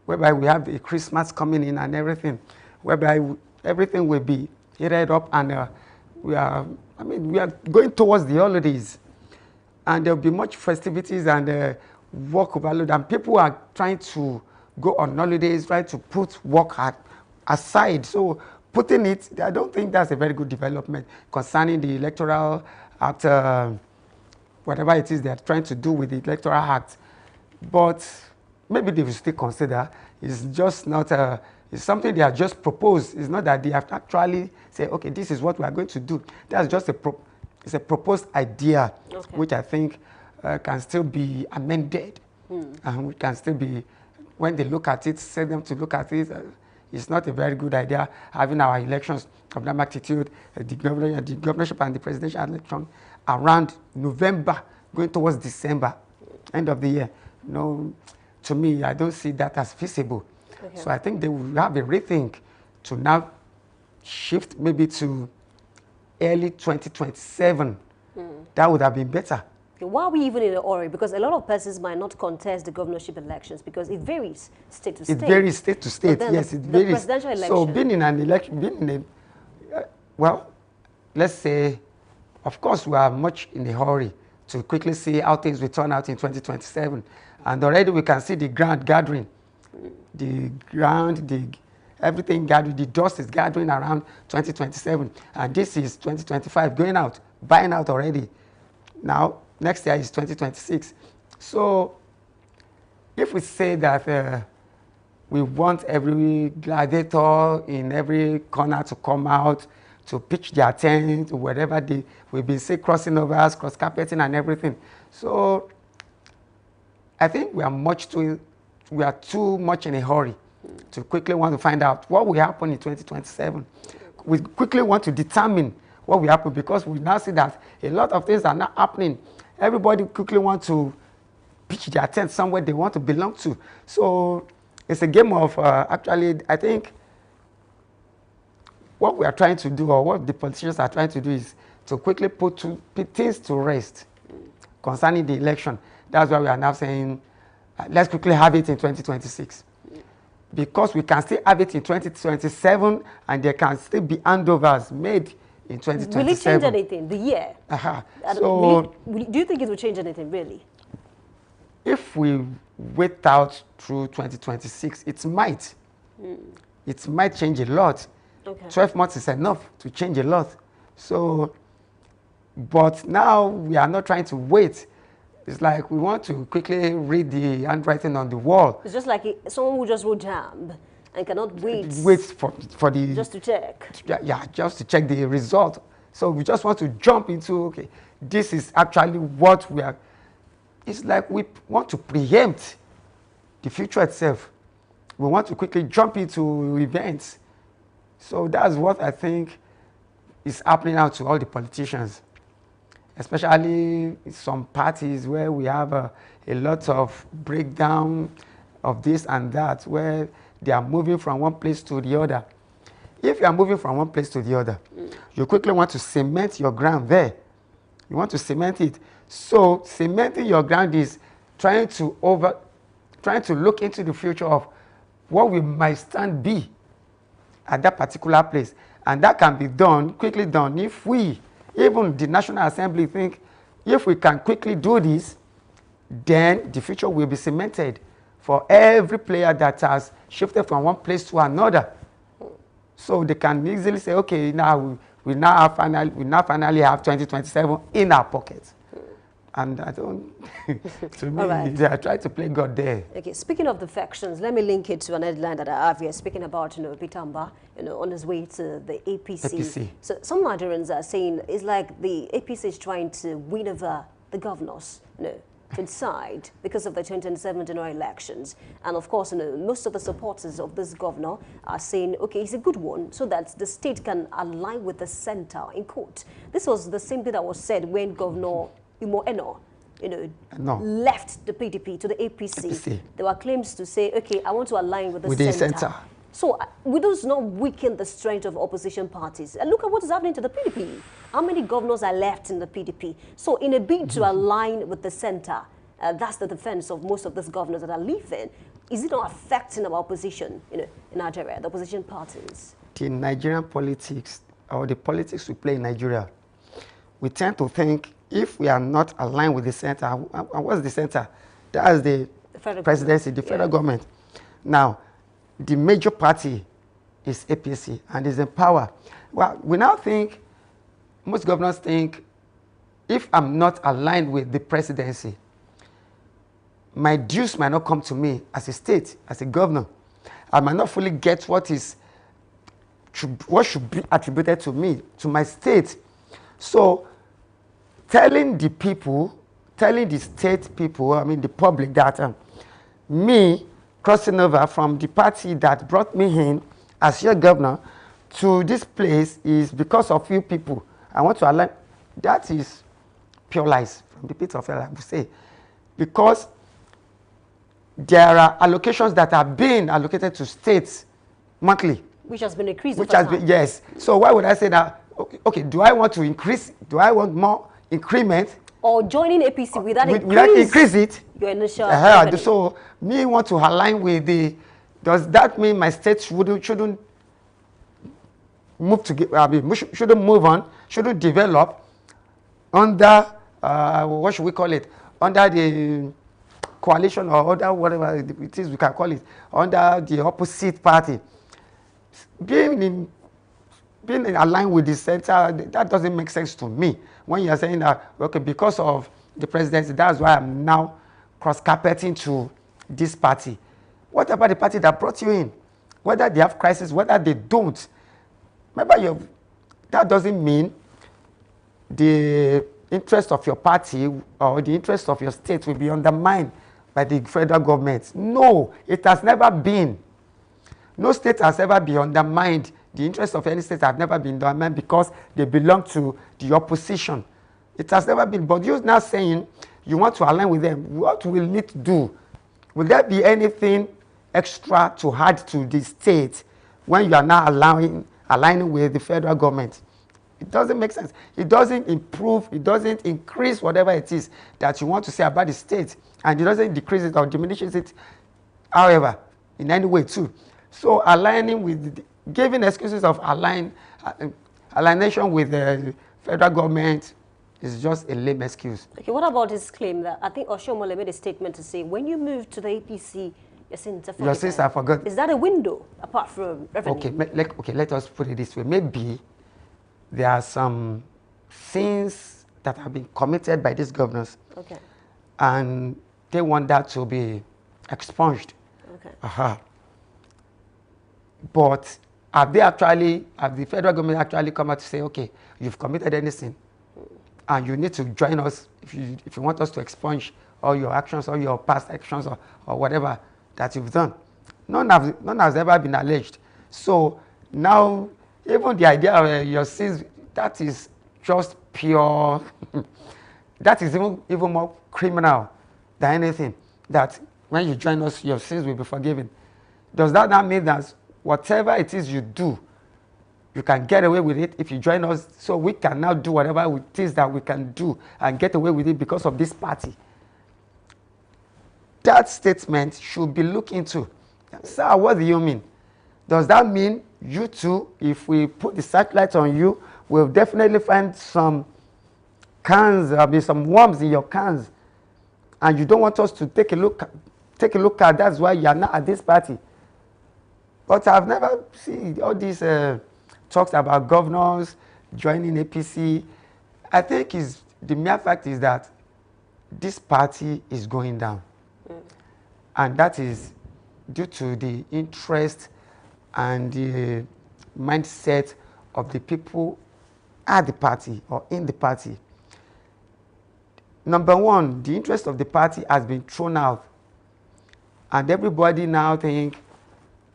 whereby we have the Christmas coming in and everything, whereby everything will be heated up, and we are going towards the holidays, and there'll be much festivities and work overload, and people are trying to go on holidays, trying to put work aside. So putting it, I don't think that's a very good development concerning the electoral act, whatever it is they're trying to do with the electoral act. But maybe they will still consider. It's just not it's something they have just proposed. It's not that they have actually said, okay, this is what we are going to do. That's just it's a proposed idea, which I think can still be amended, and which can still be, when they look at it, say them to look at it. It's not a very good idea having our elections of that magnitude, the governorship and the presidential election around November, going towards December, end of the year. To me, I don't see that as feasible. So I think they will have a rethink to now shift maybe to early 2027. That would have been better. Why are we even in a hurry? Because a lot of persons might not contest the governorship elections because it varies state to state. It varies state to state, yes, it varies. Presidential election. So being in an election, being in a, well, let's say, of course, we are much in a hurry to quickly see how things will turn out in 2027. And already we can see the ground gathering. Everything gathering, the dust is gathering around 2027. And this is 2025 going out, buying out already. Now, next year is 2026. So if we say that we want every gladiator in every corner to come out, to pitch their tent, wherever we've been say crossing overs, cross carpeting and everything. So I think we are too much in a hurry to quickly want to find out what will happen in 2027. We quickly want to determine what will happen because we now see that a lot of things are not happening. Everybody quickly wants to pitch their tent somewhere they want to belong to. So it's a game of, actually, I think what we are trying to do, or what the politicians are trying to do, is to quickly put things to rest concerning the election. That's why we are now saying, let's quickly have it in 2026. Because we can still have it in 2027, and there can still be handovers made in 2027. Will it change anything, the year? So, do you think it will change anything, really? If we wait out through 2026, it might. It might change a lot. Okay. 12 months is enough to change a lot. So, but now we are not trying to wait. It's like we want to quickly read the handwriting on the wall. It's just like someone who just wrote JAMB and cannot wait. Wait for the... Just to check. Yeah, just to check the result. So we just want to jump into, okay, this is actually what we are... It's like we want to preempt the future itself. We want to quickly jump into events. So that's what I think is happening now to all the politicians. Especially some parties where we have a lot of breakdown of this and that, where they are moving from one place to the other. If you are moving from one place to the other, you quickly want to cement your ground there. You want to cement it. So cementing your ground is trying to look into the future of what we might stand be at that particular place. And that can be done, quickly done, if we, even the National Assembly, think if we can quickly do this, then the future will be cemented for every player that has shifted from one place to another. So they can easily say, okay, now we now finally have 2027 in our pockets. And I don't, to me, right. They are trying to play God there. Okay, speaking of the factions, let me link it to an headline that I have here, speaking about, Pitamba, on his way to the APC. So some Nigerians are saying it's like the APC is trying to win over the governors, to decide because of the 2027 general elections. And of course, most of the supporters of this governor are saying, okay, he's a good one, so that the state can align with the center in court. This was the same thing that was said when Governor Imo Eno, left the PDP to the APC. There were claims to say, okay, I want to align with the center. So we do not weaken the strength of opposition parties. And look at what is happening to the PDP. How many governors are left in the PDP? So in a bid to align with the center, that's the defense of most of these governors that are leaving. Is it not affecting our opposition, in Nigeria, the opposition parties? The Nigerian politics, or the politics we play in Nigeria, we tend to think if we are not aligned with the center, and what's the center? That's the presidency, the federal government. Now, the major party is APC and is in power. Well, we now think, most governors think, if I'm not aligned with the presidency, my dues might not come to me as a state, as a governor. I might not fully get what should be attributed to me, to my state. So, telling the people, telling the state people, I mean the public, that me crossing over from the party that brought me in as your governor to this place is because of you people. I want to align. That is pure lies from the pit of hell, I would say. Because there are allocations that are being allocated to states monthly. Which has been increased. Which has been, yes. So why would I say that, okay, do I want to increase? Do I want more increment? Or joining APC without increase it? Your initial so me want to align with the, does that mean my state shouldn't move to, shouldn't move on, shouldn't develop under, what should we call it, under the coalition or under whatever it is we can call it, under the opposite party? Being in aligned with the center, that doesn't make sense to me. When you are saying that, okay, because of the presidency, that's why I'm now cross-carpeting to this party. What about the party that brought you in? Whether they have crisis, whether they don't. Remember, that doesn't mean the interest of your party or the interest of your state will be undermined by the federal government. No, it has never been. No state has ever been undermined. The interests of any state have never been undermined because they belong to the opposition. It has never been. But you're now saying you want to align with them. What will it do? Will there be anything extra to add to the state when you are now aligning with the federal government? It doesn't make sense. It doesn't improve. It doesn't increase whatever it is that you want to say about the state. And it doesn't decrease it or diminishes it, however, in any way too. So aligning with, giving excuses of alignation with the federal government is just a lame excuse. Okay, what about his claim that, I think Oshomole made a statement to say, when you move to the APC, your sins are forgotten. Is that a window apart from revenue? Okay, let us put it this way. Maybe there are some sins that have been committed by these governors. Okay. And they want that to be expunged. Okay. But have the federal government actually come out to say, okay, you've committed any sin and you need to join us if you want us to expunge all your actions, all your past actions or whatever that you've done? None has ever been alleged. So now, even the idea of your sins, that is just pure, that is even more criminal than anything, that when you join us, your sins will be forgiven. Does that now mean that whatever it is you do, you can get away with it if you join us, so we can now do whatever it is that we can do and get away with it because of this party? That statement should be looked into. Sir, what do you mean? Does that mean you too, if we put the satellite on you, we'll definitely find some cans, some worms in your cans, and you don't want us to take a look at, that's why you are not at this party? But I've never seen all these talks about governors joining APC. I think the mere fact is that this party is going down. And that is due to the interest and the mindset of the people at the party or in the party. Number one, the interest of the party has been thrown out. And everybody now think,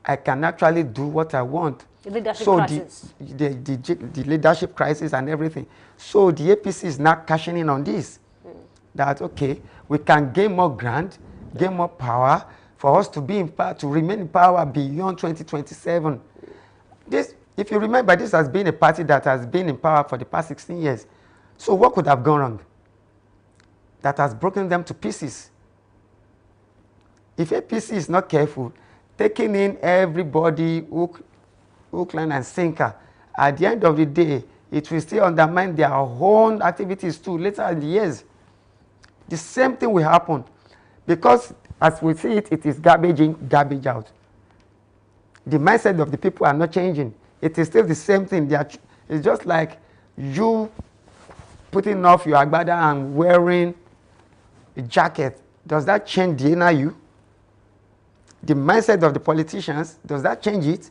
I can actually do what I want. The leadership crisis. The leadership crisis and everything. So the APC is now cashing in on this. That, okay, we can gain more ground, gain more power for us to be in power, to remain in power beyond 2027. This, if you remember, this has been a party that has been in power for the past 16 years. So what could have gone wrong? That has broken them to pieces. If APC is not careful, taking in everybody, hook, line, and sinker, at the end of the day, it will still undermine their own activities too later in the years. The same thing will happen because, as we see it, it is garbage in, garbage out. The mindset of the people are not changing. It is still the same thing. It's just like you putting off your agbada and wearing a jacket. Does that change the inner you? The mindset of the politicians, does that change it?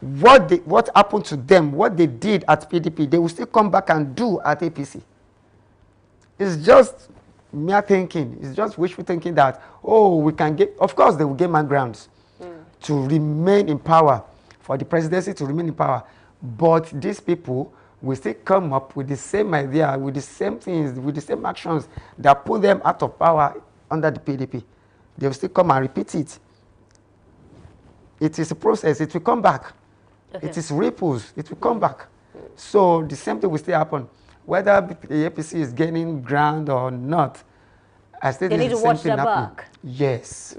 What happened to them, what they did at PDP, they will still come back and do at APC. It's just mere thinking. It's just wishful thinking that, oh, we can get, of course they will gain more grounds to remain in power, for the presidency to remain in power. But these people will still come up with the same idea, with the same things, with the same actions that put them out of power under the PDP. They will still come and repeat it. It is a process. It will come back. Okay. It is ripples. It will come back. So the same thing will still happen. Whether the APC is gaining ground or not, I still think need the to same watch thing their happening. back. Yes.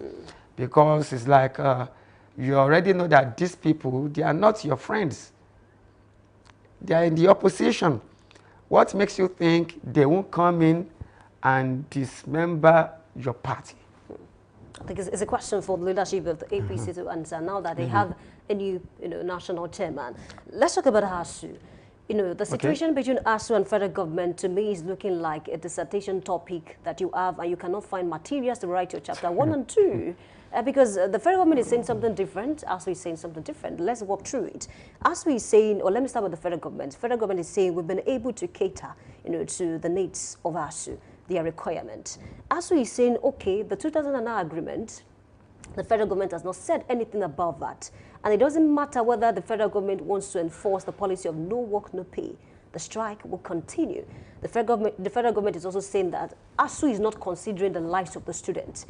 Because it's like you already know that these people, they are not your friends. They are in the opposition. What makes you think they won't come in and dismember your party? I think it's a question for the leadership of the APC to answer now that they have a new national chairman. Let's talk about ASU. The situation between ASU and federal government, to me, is looking like a dissertation topic that you have, and you cannot find materials to write your chapter 1 and 2. Because the federal government is saying something different, ASU is saying something different. Let's walk through it. ASU is saying, or let me start with the federal government. Federal government is saying we've been able to cater, to the needs of ASU, their requirement. ASU is saying, okay, the 2009 agreement, the federal government has not said anything about that. And it doesn't matter whether the federal government wants to enforce the policy of no work, no pay. The strike will continue. The federal government is also saying that ASU is not considering the lives of the students.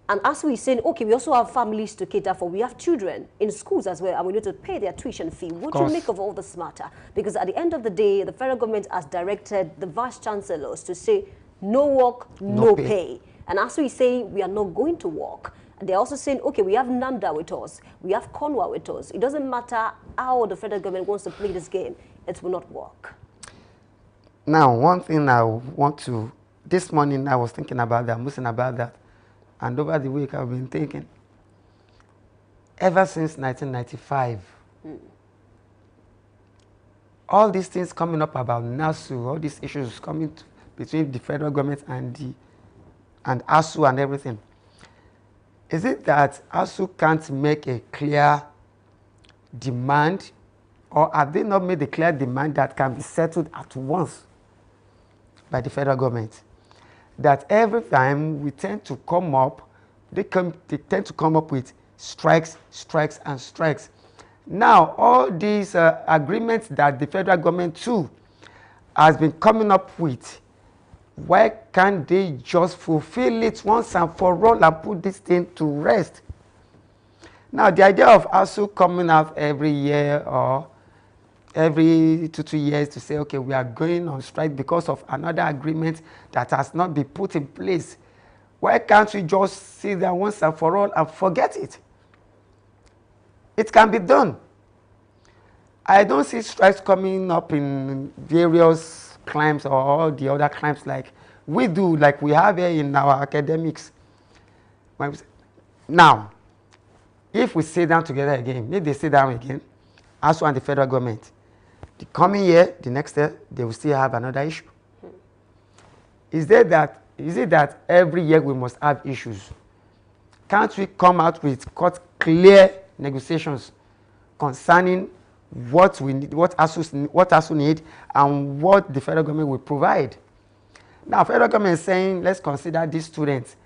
And ASU is saying, okay, we also have families to cater for. We have children in schools as well, and we need to pay their tuition fee. What do you make of all this matter? Because at the end of the day, the federal government has directed the vice chancellors to say, no work, no pay. And ASU is saying, we are not going to work. And they're also saying, okay, we have NAMDA with us, we have Conwa with us. It doesn't matter how the federal government wants to play this game, it will not work. Now, one thing I want to, this morning I was thinking about that, listening about that, and over the week I've been thinking, ever since 1995, all these things coming up about NASU, all these issues coming between the federal government and ASU and everything, is it that ASU can't make a clear demand, or have they not made a clear demand that can be settled at once by the federal government? That every time we tend to come up, they tend to come up with strikes, strikes, and strikes. Now, all these agreements that the federal government too has been coming up with, why can't they just fulfill it once and for all and put this thing to rest? Now, the idea of ASU coming out every year or every 2 years to say, okay, we are going on strike because of another agreement that has not been put in place. Why can't we just sit there once and for all and forget it? It can be done. I don't see strikes coming up in various crimes or all the other crimes like we do, like we have here in our academics. Now, if we sit down together again, maybe they sit down again, ASU and the federal government, the coming year, the next year, they will still have another issue. Is it that every year we must have issues? Can't we come out with clear negotiations concerning what we need, what ASU need, and what the federal government will provide? Now, federal government is saying, let's consider these students.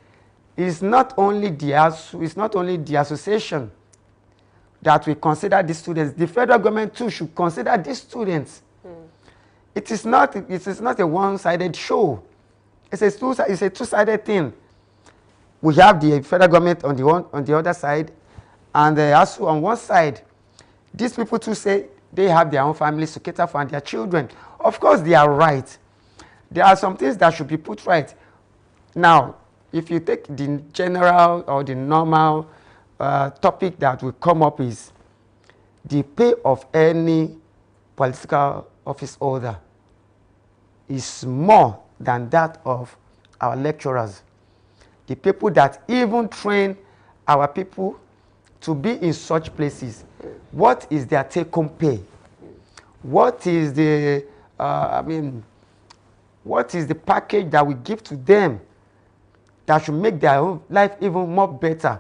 It's not only the ASU, it's not only the association that we consider these students. The federal government too should consider these students. It is not a one-sided show. It's a two-sided thing. We have the federal government on the other side, and the ASU on one side. These people too say they have their own families to cater for and their children. Of course, they are right. There are some things that should be put right. Now, if you take the general or the normal topic that will come up is the pay of any political office holder is more than that of our lecturers. The people that even train our people to be in such places. What is their take-home pay? What is the, what is the package that we give to them that should make their own life even more better?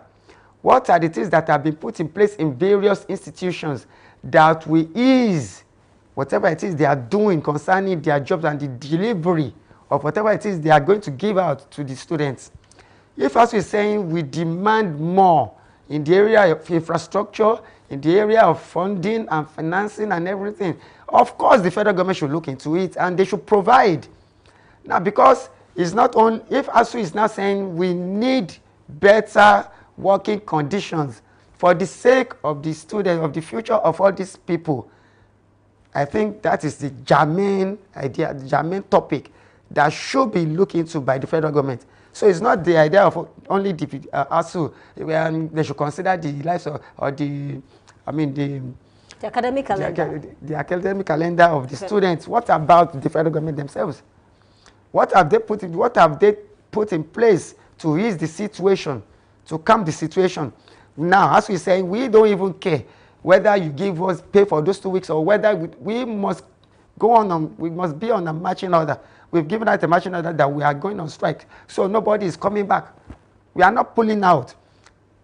What are the things that have been put in place in various institutions that will ease whatever it is they are doing concerning their jobs and the delivery of whatever it is they are going to give out to the students? If, as we're saying, we demand more in the area of infrastructure, in the area of funding and financing and everything, of course the federal government should look into it and they should provide. Now, because it's not only, if ASU is now saying we need better working conditions for the sake of the students, of the future of all these people, I think that is the germane idea, the germane topic that should be looked into by the federal government. So it's not the idea of only the ASU. They should consider the lives of, or the, I mean, the academic calendar. The academic calendar of the students. What about the federal government themselves? What have they put in place to ease the situation, to calm the situation? Now, as we're saying, we don't even care whether you give us pay for those 2 weeks or whether we must go on, we must be on a marching order. We've given out a marching order that we are going on strike. So nobody is coming back. We are not pulling out.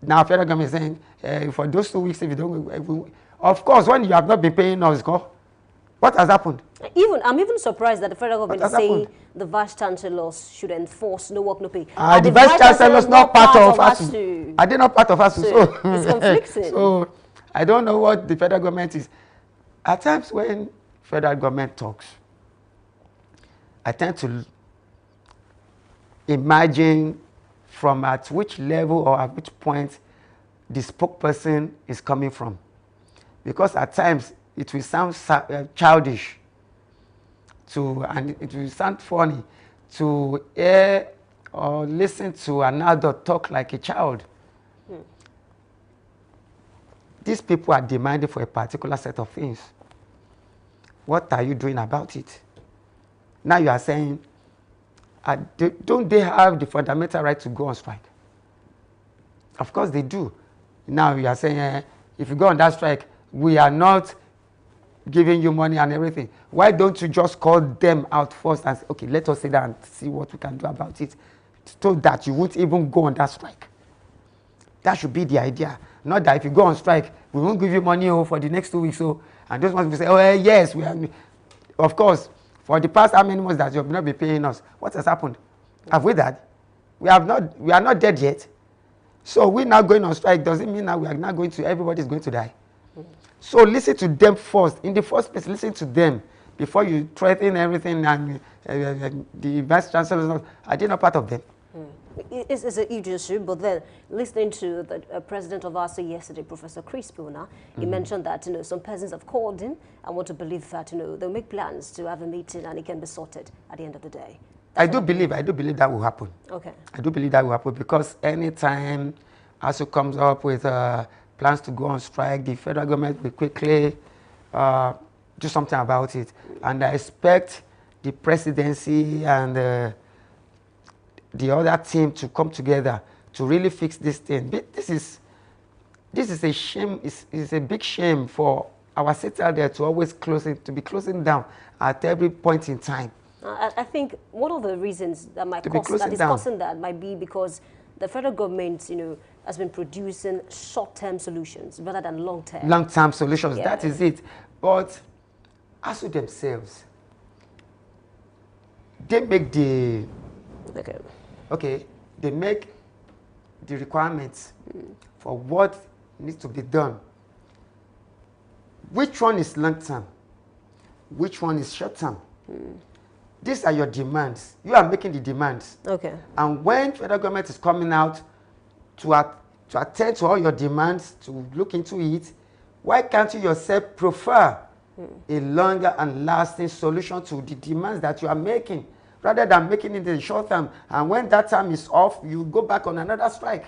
Now, federal government is saying, for those 2 weeks, if you don't, of course, when you have not been paying us, what has happened? I'm even surprised that the federal government is saying the vice chancellors should enforce no work, no pay. The vice chancellors not part of ASU. Are they not part of ASU? So it's conflicting. So I don't know what the federal government is. At times when federal government talks, I tend to imagine from at which level or at which point the spokesperson is coming from. Because at times it will sound childish and it will sound funny to hear or listen to an adult talk like a child. These people are demanding for a particular set of things. What are you doing about it? Now you are saying, don't they have the fundamental right to go on strike? Of course they do. Now you are saying, if you go on that strike, we are not giving you money and everything. Why don't you just call them out first and say, okay, let us sit down and see what we can do about it, so that you won't even go on that strike? That should be the idea. Not that if you go on strike, we won't give you money for the next 2 weeks. And those ones will say, oh, yes, we are. Of course, for the past how many months that you have not been paying us, what has happened? Have we died? We are not dead yet. So we're now going on strike. Doesn't mean that we are not going to, everybody is going to die. So listen to them first. In the first place, listen to them before you threaten everything. And the vice chancellors, are they not part of them? It's a huge issue, but then listening to the president of ASU yesterday, Professor Chris Puna, he mentioned that some persons have called in and want to believe that they'll make plans to have a meeting and it can be sorted at the end of the day. I do believe that will happen. Okay. I do believe that will happen because anytime ASU comes up with plans to go on strike, the federal government will quickly do something about it. And I expect the presidency and the other team to come together to really fix this thing. This is a shame. It's a big shame for our city out there to always be closing down at every point in time. I think one of the reasons that causing that might be because the federal government, has been producing short-term solutions rather than long-term. Long-term solutions. Yeah. That is it. But ASU themselves, they make the they make the requirements for what needs to be done. Which one is long-term? Which one is short-term? These are your demands. You are making the demands. Okay. And when federal government is coming out to attend to all your demands, to look into it, why can't you yourself prefer a longer and lasting solution to the demands that you are making, rather than making it in the short term? And when that time is off, you go back on another strike.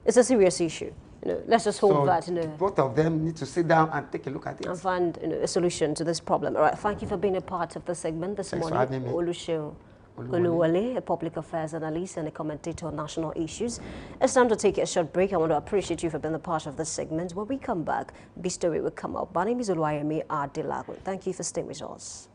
It's a serious issue. Let's just hope that both of them need to sit down and take a look at it and find a solution to this problem. All right, thank you for being a part of the segment this morning. Thanks for having me. Oluseun Oluwole, a public affairs analyst and a commentator on national issues. It's time to take a short break. I want to appreciate you for being a part of this segment. When we come back, this story will come up. My name is Oluwayemi Adelagun. Thank you for staying with us.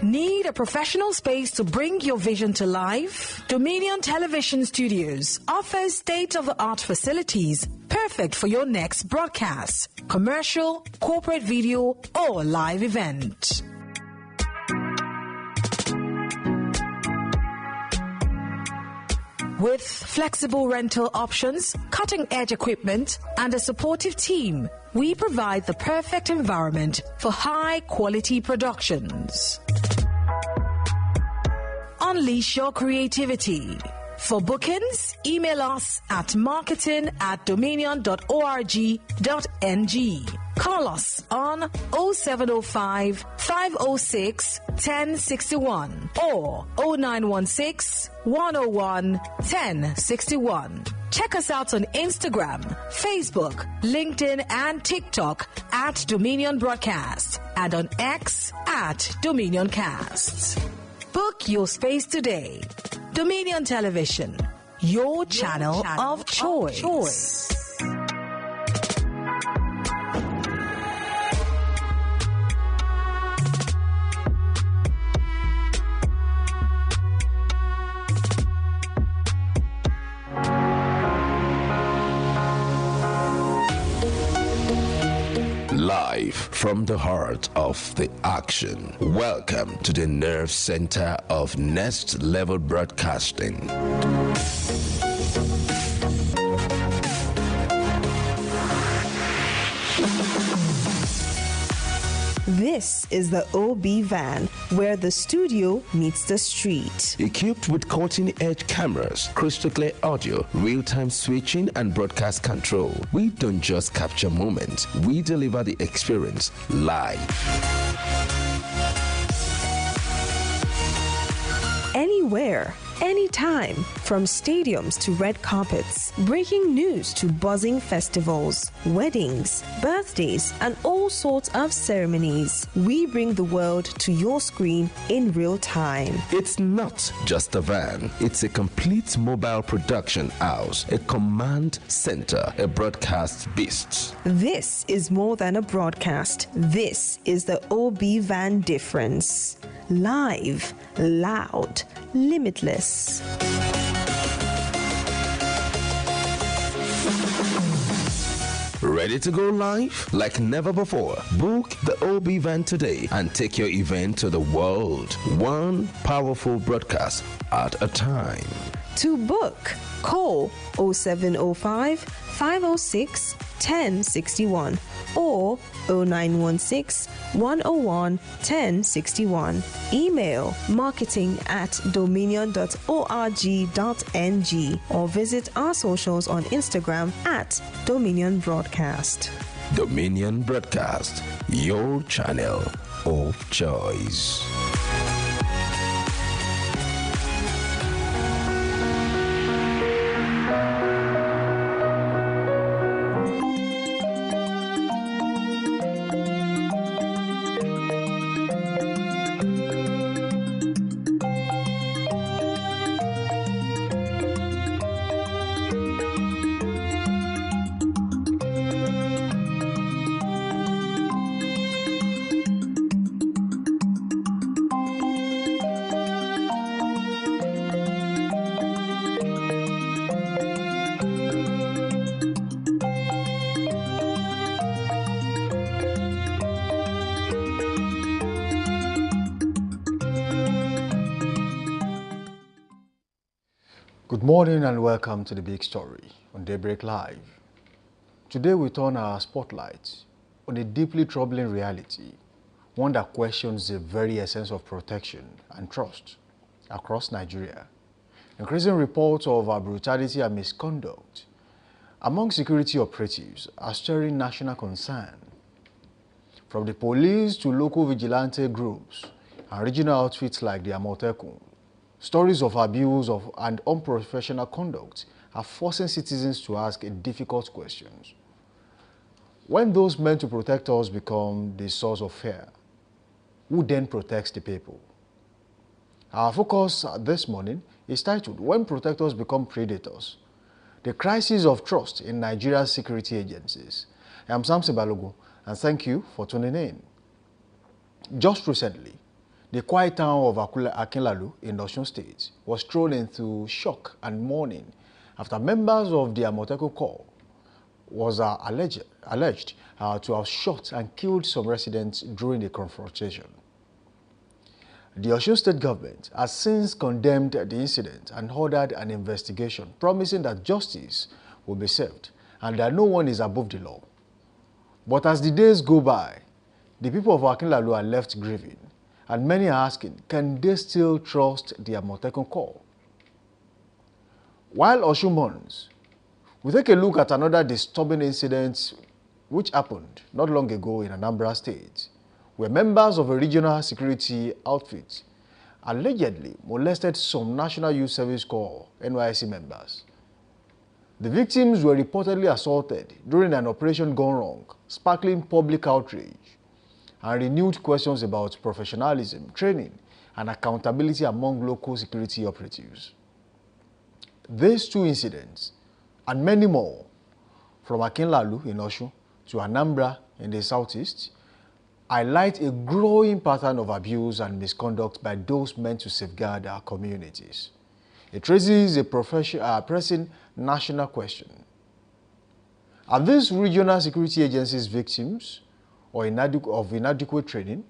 Need a professional space to bring your vision to life? Dominion Television Studios offers state-of-the-art facilities perfect for your next broadcast, commercial, corporate video, or live event. With flexible rental options, cutting-edge equipment, and a supportive team, we provide the perfect environment for high-quality productions. Unleash your creativity. For bookings, email us at marketing@dominion.org.ng. Call us on 0705 506 1061 or 0916 101 1061. Check us out on Instagram, Facebook, LinkedIn, and TikTok at Dominion Broadcast and on X at Dominioncast. Book your space today. Dominion Television, your channel of choice. Live from the heart of the action. Welcome to the nerve center of Next Level Broadcasting. This is the OB van, where the studio meets the street. Equipped with cutting-edge cameras, crystal clear audio, real-time switching, and broadcast control, we don't just capture moments, we deliver the experience live. Anywhere, anytime, from stadiums to red carpets, breaking news to buzzing festivals, weddings, birthdays, and all sorts of ceremonies. We bring the world to your screen in real time. It's not just a van, it's a complete mobile production house, a command center, a broadcast beast. This is more than a broadcast. This is the OB van difference. Live, loud, limitless. Ready to go live? Like never before. Book the OB van today and take your event to the world. One powerful broadcast at a time. To book, call 0705 506 1061 or 0916 101 1061. Email marketing@dominion.org.ng or visit our socials on Instagram at Dominion Broadcast. Dominion Broadcast, your channel of choice. Good morning and welcome to The Big Story on Daybreak Live. Today we turn our spotlight on a deeply troubling reality, one that questions the very essence of protection and trust across Nigeria. Increasing reports of brutality and misconduct among security operatives are stirring national concern. From the police to local vigilante groups and regional outfits like the Amotekun, stories of abuse and unprofessional conduct are forcing citizens to ask difficult questions. When those meant to protect us become the source of fear, who then protects the people? Our focus this morning is titled, When Protectors Become Predators, the Crisis of Trust in Nigeria's Security Agencies. I'm Samson Balogun, and thank you for tuning in. Just recently, The quiet town of Akinlalu in Osun State was thrown into shock and mourning after members of the Amotekun Corps was alleged to have shot and killed some residents during the confrontation. The Osun State government has since condemned the incident and ordered an investigation, promising that justice will be served and that no one is above the law. But as the days go by, the people of Akinlalu are left grieving, and many are asking, can they still trust the Amotekun Corps? While Osun mourns, we take a look at another disturbing incident which happened not long ago in Anambra State, where members of a regional security outfit allegedly molested some National Youth Service Corps NYSC members. The victims were reportedly assaulted during an operation gone wrong, sparkling public outrage and renewed questions about professionalism, training, and accountability among local security operatives. These two incidents, and many more, from Akinlalu in Osun to Anambra in the southeast, highlight a growing pattern of abuse and misconduct by those meant to safeguard our communities. It raises a pressing national question. Are these regional security agencies victims of inadequate training,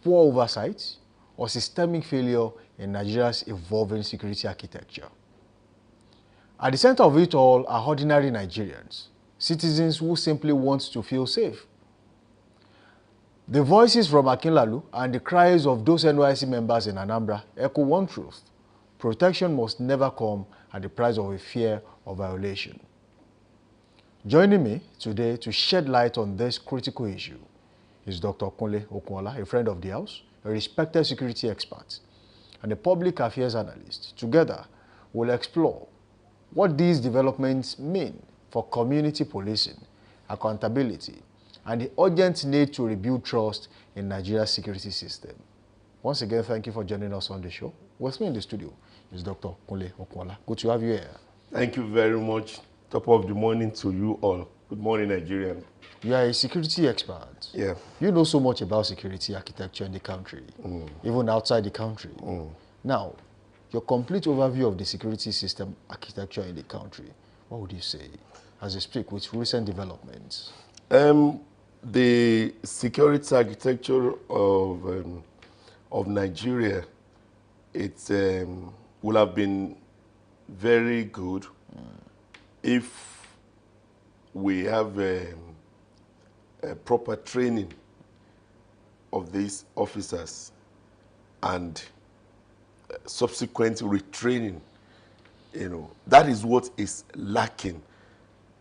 poor oversight, or systemic failure in Nigeria's evolving security architecture? At the center of it all are ordinary Nigerians, citizens who simply want to feel safe. The voices from Akinlalu and the cries of those NYSC members in Anambra echo one truth: protection must never come at the price of a fear of violation. Joining me today to shed light on this critical issue is Dr. Kunle Okunla, a friend of the house, a respected security expert, and a public affairs analyst. Together, we'll explore what these developments mean for community policing, accountability, and the urgent need to rebuild trust in Nigeria's security system. Once again, thank you for joining us on the show. With me in the studio is Dr. Kunle Okunla. Good to have you here. Thank you very much. Top of the morning to you all. Good morning, Nigerian. You are a security expert. Yeah. You know so much about security architecture in the country, even outside the country. Now, your complete overview of the security system architecture in the country, what would you say as you speak with recent developments? The security architecture of Nigeria, it would have been very good if we have a proper training of these officers and subsequent retraining. You know, that is what is lacking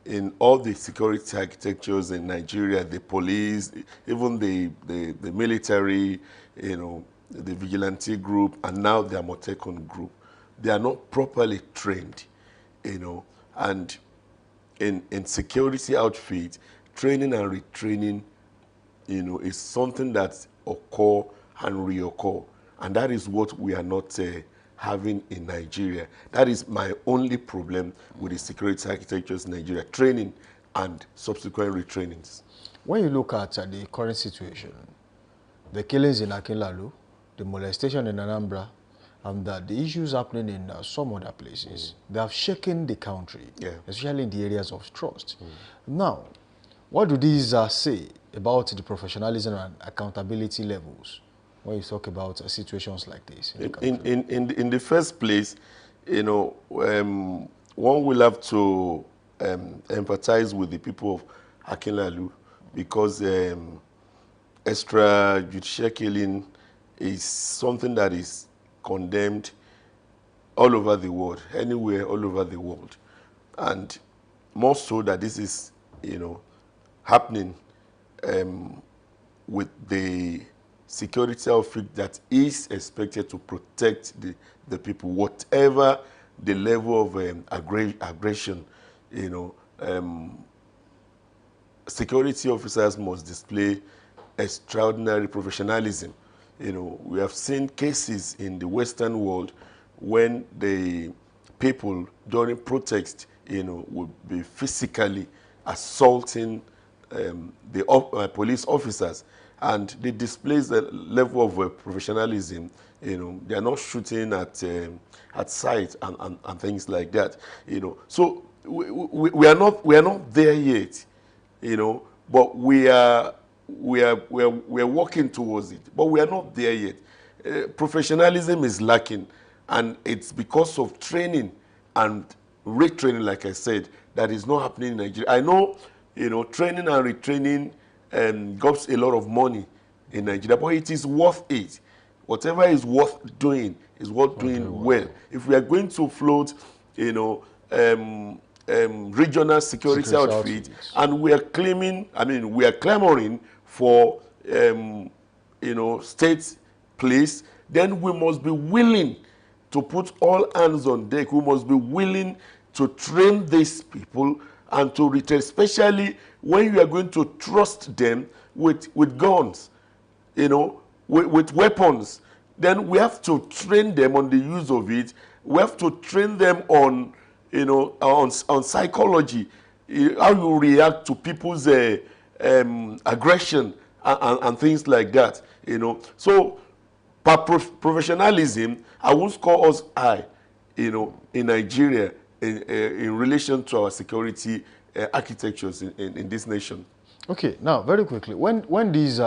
in all the security architectures in Nigeria, the police, even the military, you know, the vigilante group, and now the Amotekun group. They are not properly trained, you know, and in security outfit, training and retraining, you know, is something that occur and reoccur. And that is what we are not having in Nigeria. That is my only problem with the security architectures in Nigeria, training and subsequent retrainings. When you look at the current situation, the killings in Akinlalu, the molestation in Anambra, and the issues happening in some other places, they have shaken the country, especially in the areas of trust. Now, what do these say about the professionalism and accountability levels when you talk about situations like this? In the first place, you know, one will have to empathize with the people of Akinlalu because extrajudicial killing is something that is condemned all over the world, anywhere all over the world. And more so that this is, you know, happening with the security outfit that is expected to protect the people, whatever the level of aggression, you know. Security officers must display extraordinary professionalism. You know, we have seen cases in the Western world when the people during protest, you know, would be physically assaulting the police officers, and they display the level of professionalism. You know, they are not shooting at sight and things like that. You know, so we are not there yet. You know, but we are working towards it. But we are not there yet. Professionalism is lacking, and it's because of training and retraining, like I said, that is not happening in Nigeria. I know, you know, training and retraining costs a lot of money in Nigeria, but it is worth it. Whatever is worth doing is worth doing well. If we are going to float, you know, regional security outfit, and we are claiming, I mean, we are clamoring for, you know, state police, then we must be willing to put all hands on deck. We must be willing to train these people and to retrain, especially when you are going to trust them with guns, you know, with weapons. Then we have to train them on the use of it. We have to train them on, you know, on psychology, how you react to people's aggression and things like that, you know. So, by professionalism, I won't score us high, you know, in Nigeria in relation to our security architectures in this nation. Okay, now very quickly, when these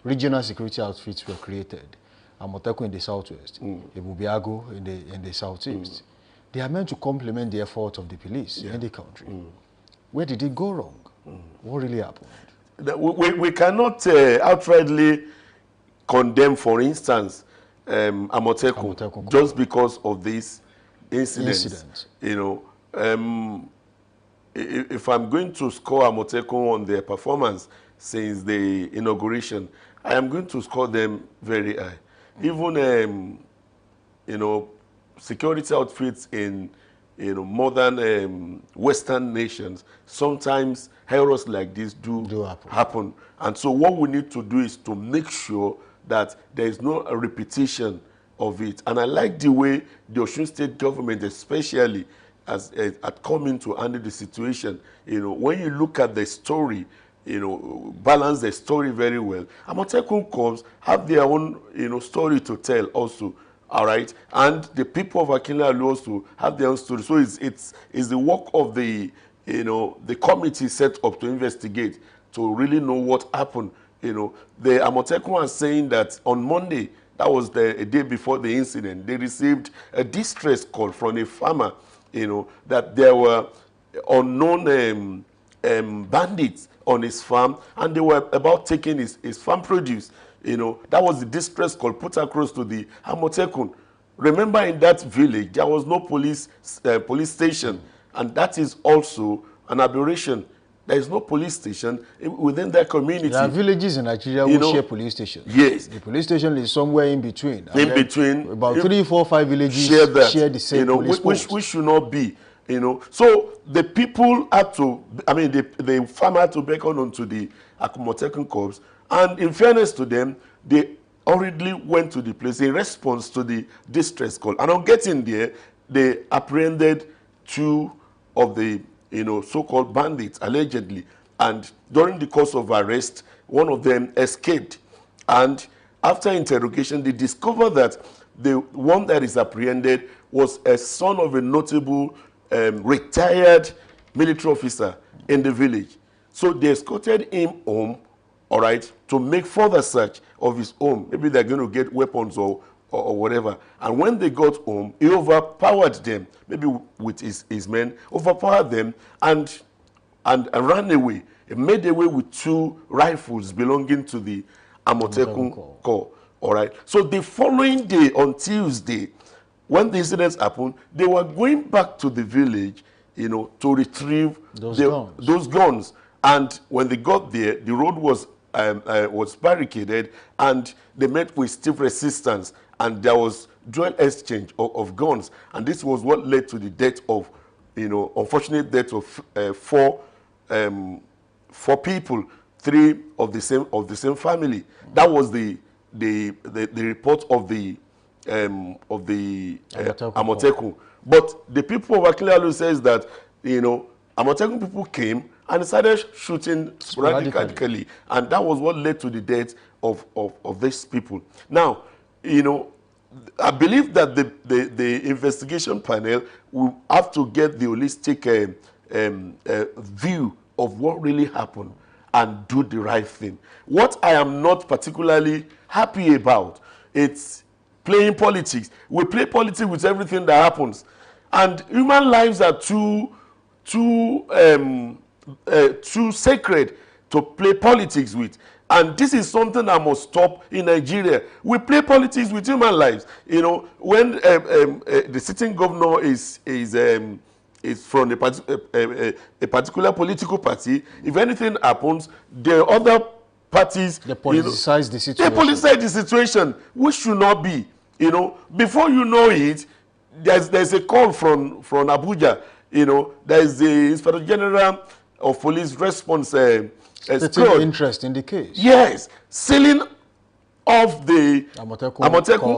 regional security outfits were created, Amotekun in the southwest, Ebubiago in the southeast, they are meant to complement the effort of the police in the country. Where did it go wrong? What really happened? We cannot outrightly condemn, for instance, Amotekun just because of this incident. You know, if I'm going to score Amotekun on their performance since the inauguration, I am going to score them very high. Even, you know, security outfits in, you know, modern Western nations, sometimes errors like this do happen. And so what we need to do is to make sure that there is no repetition of it. And I like the way the Osun State government, especially, had come in to handle the situation. You know, when you look at the story, you know, balance the story very well. Amotekun Corps have their own, you know, story to tell also. All right, and the people of Akinladu also have their own story. So it's the work of the, you know, the committee set up to investigate, to really know what happened. You know, the Amotekun are saying that on Monday, that was a day before the incident, they received a distress call from a farmer, you know, that there were unknown bandits on his farm, and they were about taking his farm produce. You know, that was the distress call put across to the Amotekun. Remember, in that village, there was no police station, and that is also an aberration. There is no police station within that community. There are villages in Nigeria who share police stations. Yes. The police station is somewhere in between. In between. About 3, 4, 5 villages share the same police post. Which should not be. You know, so the people had to, I mean, the farmer had to beckon onto the Amotekun Corps. And in fairness to them, they hurriedly went to the place in response to the distress call. And on getting there, they apprehended 2 of the, you know, so-called bandits, allegedly. And during the course of arrest, one of them escaped. And after interrogation, they discovered that the one that is apprehended was a son of a notable retired military officer in the village. So they escorted him home, all right, to make further search of his home. Maybe they're going to get weapons or whatever. And when they got home, he overpowered them, maybe with his men, overpowered them and ran away. He made away with 2 rifles belonging to the Amotekun Corps. All right. So the following day, on Tuesday, when the incidents happened, they were going back to the village, you know, to retrieve those guns. And when they got there, the road was barricaded, and they met with stiff resistance, and there was dual exchange of guns. And this was what led to the death of, you know, unfortunate death of 4 people, 3 of the same family. That was the report of the Amotekun. But the people of Akinladu says that, you know, Amotekun people came and started shooting sporadically. And that was what led to the death of these people. Now, you know, I believe that the investigation panel will have to get the holistic view of what really happened and do the right thing. What I am not particularly happy about, it's playing politics. We play politics with everything that happens. And human lives are too sacred to play politics with. And this is something that must stop in Nigeria. We play politics with human lives. You know, when the sitting governor is from a particular political party, if anything happens, the other parties, they politicize the situation. They politicize the situation, which should not be. You know, before you know it, there's a call from Abuja. You know, there's the Inspector General of Police response. Taking interest in the case. Yes, sealing off the Amotekun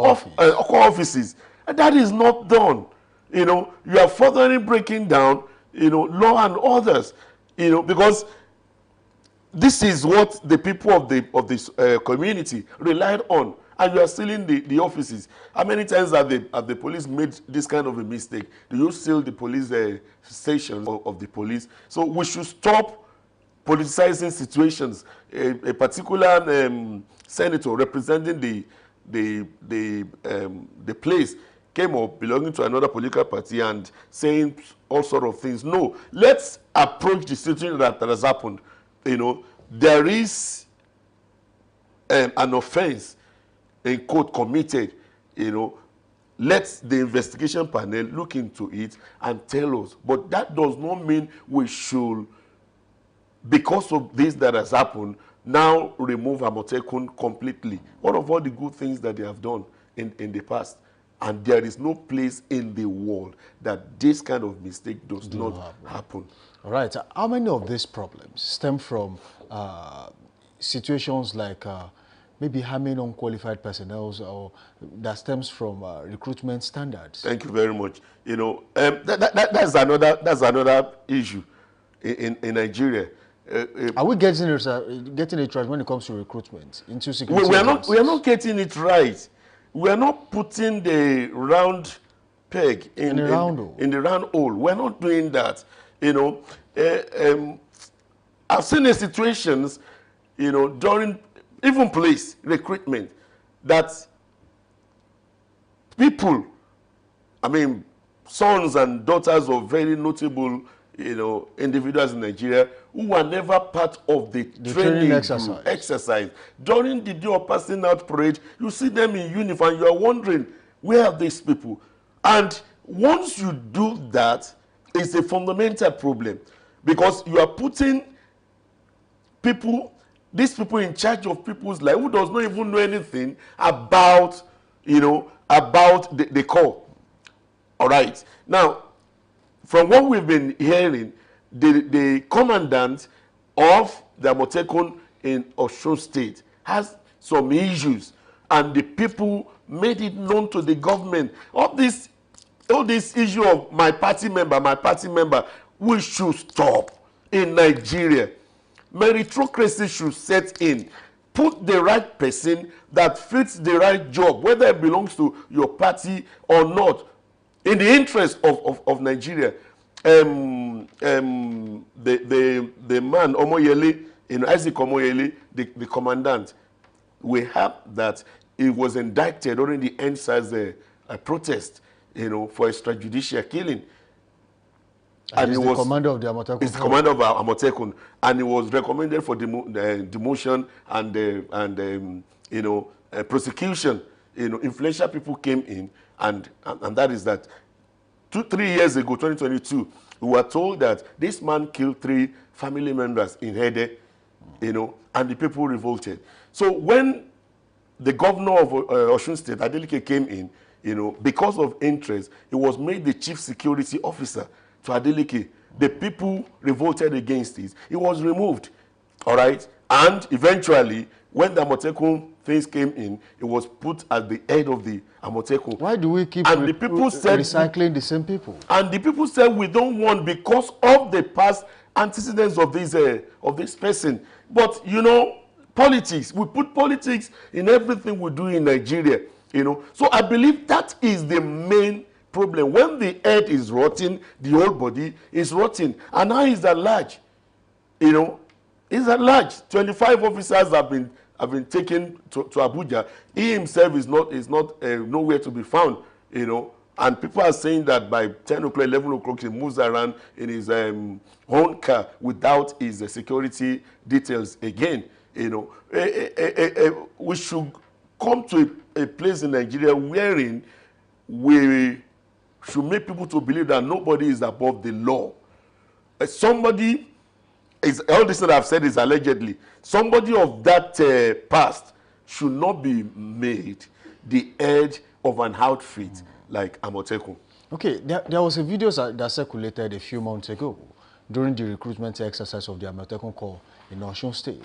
offices. And that is not done. You know, you are further breaking down, you know, law and orders. You know, because this is what the people of this community relied on, and you are sealing the offices. How many times have the police made this kind of a mistake? Do you seal the police stations of the police? So we should stop politicizing situations. A particular senator representing the place came up belonging to another political party and saying all sort of things. No, let's approach the situation that has happened. You know, there is an offense in court committed. You know, let the investigation panel look into it and tell us. But that does not mean we should, because of this that has happened, now remove Amotekun completely. What of all the good things that they have done in the past? And there is no place in the world that this kind of mistake does not happen. All right. How many of these problems stem from situations like maybe harming unqualified personnel, or that stems from recruitment standards? Thank you very much. You know, that's another issue in Nigeria. Are we getting it right when it comes to recruitment into security? We are not getting it right. We are not putting the round peg in the round hole. We are not doing that. You know, I've seen the situations, you know, during even police recruitment, that people, I mean, sons and daughters of very notable, you know, individuals in Nigeria who were never part of the training exercise. During the day of passing out parade, you see them in uniform, you are wondering, where are these people? And once you do that, it's a fundamental problem, because you are putting people, these people in charge of people's life who does not even know anything about, you know, about the call. All right. Now, from what we've been hearing, the commandant of the Amotekun in Osun State has some issues, and the people made it known to the government. All this issue of my party member, we should stop in Nigeria. Meritocracy should set in. Put the right person that fits the right job, whether it belongs to your party or not, in the interest of Nigeria. The man Omoyele, you know, Isaac Omoyele, the commandant, we have that he was indicted during the NSAS protest, you know, for extrajudicial killing. And he was the commander of the Amotekun. He's the commander of Amotekun, and he was recommended for demotion and you know, prosecution. You know, influential people came in, and that is that. 3 years ago, 2022, we were told that this man killed 3 family members in Hede, you know, and the people revolted. So when the governor of Osun State, Adeleke, came in, you know, because of interest, he was made the chief security officer to Adeleke. The people revolted against it. He was removed, all right? And eventually, when the Amotekun things came in, it was put at the head of the Amotekun. Why do we keep and the people said, recycling the same people? And the people said, we don't want, because of the past antecedents of this person. But, you know, politics, we put politics in everything we do in Nigeria, you know. So I believe that is the main problem. When the head is rotting, the whole body is rotting. And now he's at large, you know. He's at large. 25 officers have been taken to Abuja. He himself is not nowhere to be found, you know. And people are saying that by 10 o'clock, 11 o'clock, he moves around in his own car without his security details again, you know. We should come to a place in Nigeria wherein we should make people to believe that nobody is above the law. Somebody is, all this that I've said is allegedly, somebody of that past should not be made the head of an outfit like Amotekun. Okay, there was a video that circulated a few months ago during the recruitment exercise of the Amotekun Corps in Osun State.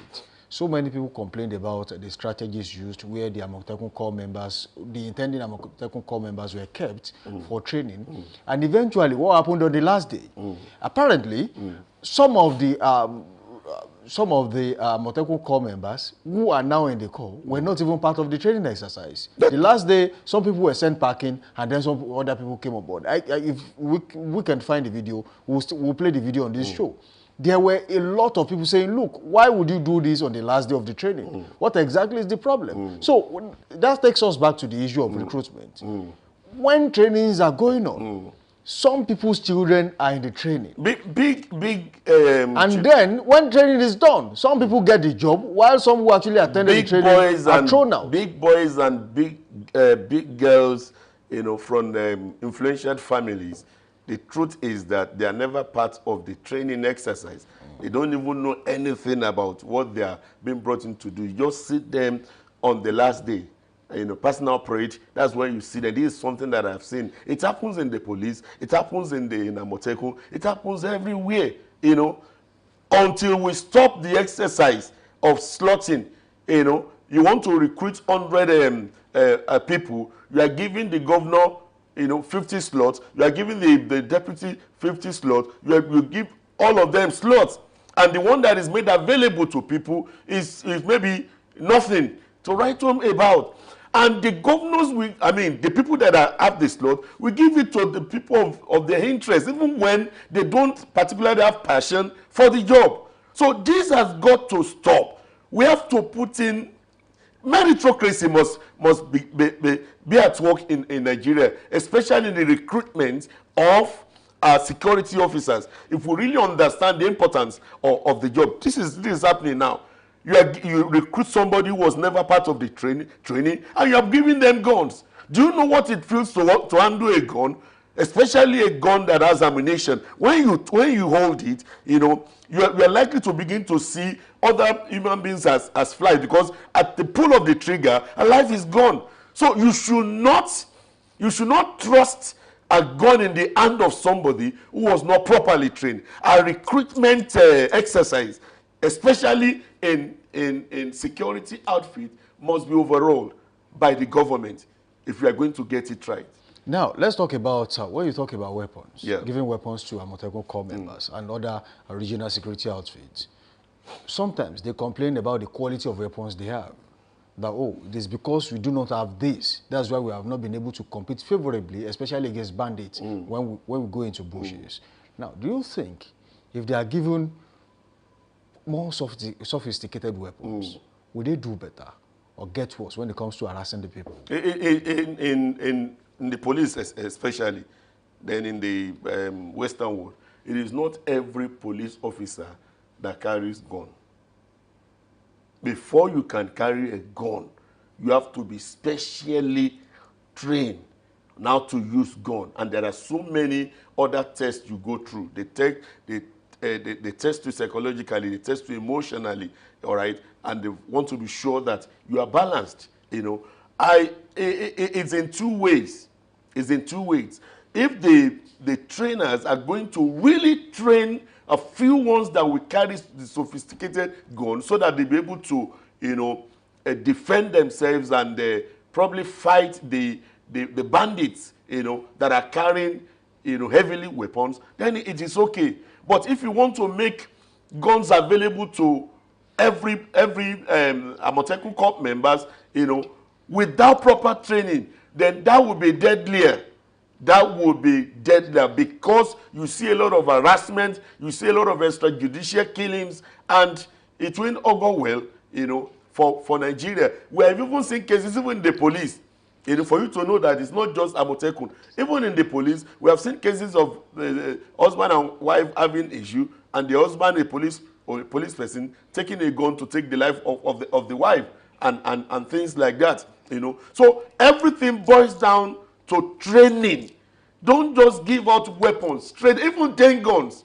So many people complained about the strategies used where the Amotekun Corps members, the intending Amotekun Corps members were kept for training. And eventually, what happened on the last day? Apparently, some of the Amotekun Corps members who are now in the Corps were not even part of the training exercise. The last day, some people were sent packing, and then some other people came aboard. If we can find the video, we'll play the video on this show. There were a lot of people saying, look, why would you do this on the last day of the training? What exactly is the problem? So that takes us back to the issue of recruitment. When trainings are going on, some people's children are in the training. And then when training is done, some people get the job while some who actually attended the training are thrown out. Big boys and big girls, you know, from influential families. The truth is that they are never part of the training exercise. They don't even know anything about what they are being brought in to do. You just see them on the last day, you know, personal parade. That's when you see them. This is something that I've seen. It happens in the police. It happens in Amotekun. It happens everywhere, you know, until we stop the exercise of slotting. You know, you want to recruit 100 people. You are giving the governor, you know, 50 slots. You are giving the deputy 50 slots. You give all of them slots. And the one that is made available to people is maybe nothing to write home about. And the governors, the people that have the slot, we give it to the people of their interest, even when they don't particularly have passion for the job. So this has got to stop. We have to put in meritocracy must be at work in Nigeria, especially in the recruitment of security officers. If we really understand the importance of the job, this is happening now. You recruit somebody who was never part of the training, and you have given them guns. Do you know what it feels to handle a gun, especially a gun that has ammunition? When you hold it, you know, you are likely to begin to see other human beings as flies, because at the pull of the trigger, a life is gone. So you should not trust a gun in the hand of somebody who was not properly trained. A recruitment exercise, especially in security outfit, must be overhauled by the government if we are going to get it right. Now, let's talk about, when you talk about weapons, giving weapons to Amotekun Corps members and other regional security outfits, sometimes they complain about the quality of weapons they have. That, oh, it is because we do not have this. That's why we have not been able to compete favorably, especially against bandits when we go into bushes. Now, do you think if they are given more sophisticated weapons, will they do better or get worse when it comes to harassing the people? In the police especially, then in the Western world, it is not every police officer that carries gun. Before you can carry a gun, you have to be specially trained now to use gun. And there are so many other tests you go through. They test you psychologically, they test you emotionally, all right? And they want to be sure that you are balanced, you know. It's in two ways. It's in two ways. If the trainers are going to really train a few ones that will carry the sophisticated guns so that they'll be able to, you know, defend themselves and probably fight the bandits, you know, that are carrying, you know, heavily weapons, then it is okay. But if you want to make guns available to every Amotekun Corps members, you know, without proper training, then that would be deadlier. That would be deadlier, because you see a lot of harassment, you see a lot of extrajudicial killings, and it won't go well, you know, for Nigeria. We have even seen cases, even in the police, you know, for you to know that it's not just Amotekun. Even in the police, we have seen cases of husband and wife having issue, and the husband, a police or a police person, taking a gun to take the life of the wife, and things like that, you know. So everything boils down to training. Don't just give out weapons. Train, even 10 guns.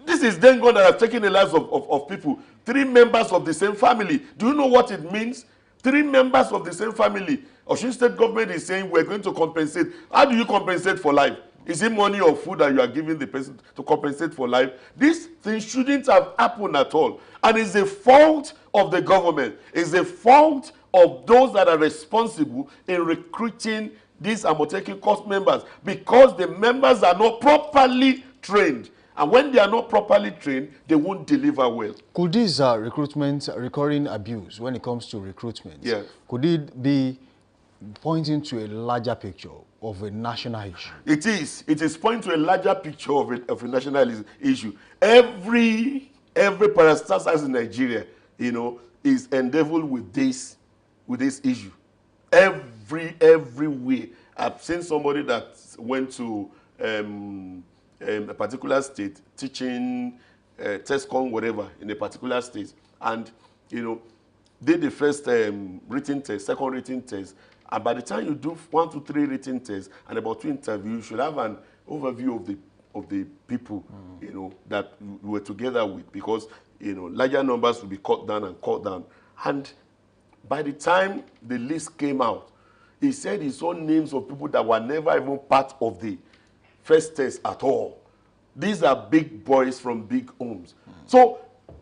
This is 10 guns that have taken the lives of people. 3 members of the same family. Do you know what it means? 3 members of the same family. Osun State government is saying we're going to compensate. How do you compensate for life? Is it money or food that you are giving the person to compensate for life? These things shouldn't have happened at all. And it's the fault of the government. It's the fault of those that are responsible in recruiting these Amotekun Corps members, because the members are not properly trained. And when they are not properly trained, they won't deliver well. Could this recruitment, recurring abuse when it comes to recruitment, yes, could it be pointing to a larger picture of a national issue? It is. It is pointing to a larger picture of a national issue. Every parastatal in Nigeria, you know, is endeavored with this issue. Everywhere. I've seen somebody that went to a particular state teaching TESCOM, whatever, in a particular state, and, you know, did the first written test, second written test, and by the time you do 1 to 3 written tests and about 2 interviews, you should have an overview of the people, you know, that we were together with, because, you know, larger numbers will be cut down. And by the time the list came out, he said he saw names of people that were never even part of the first test at all. These are big boys from big homes. So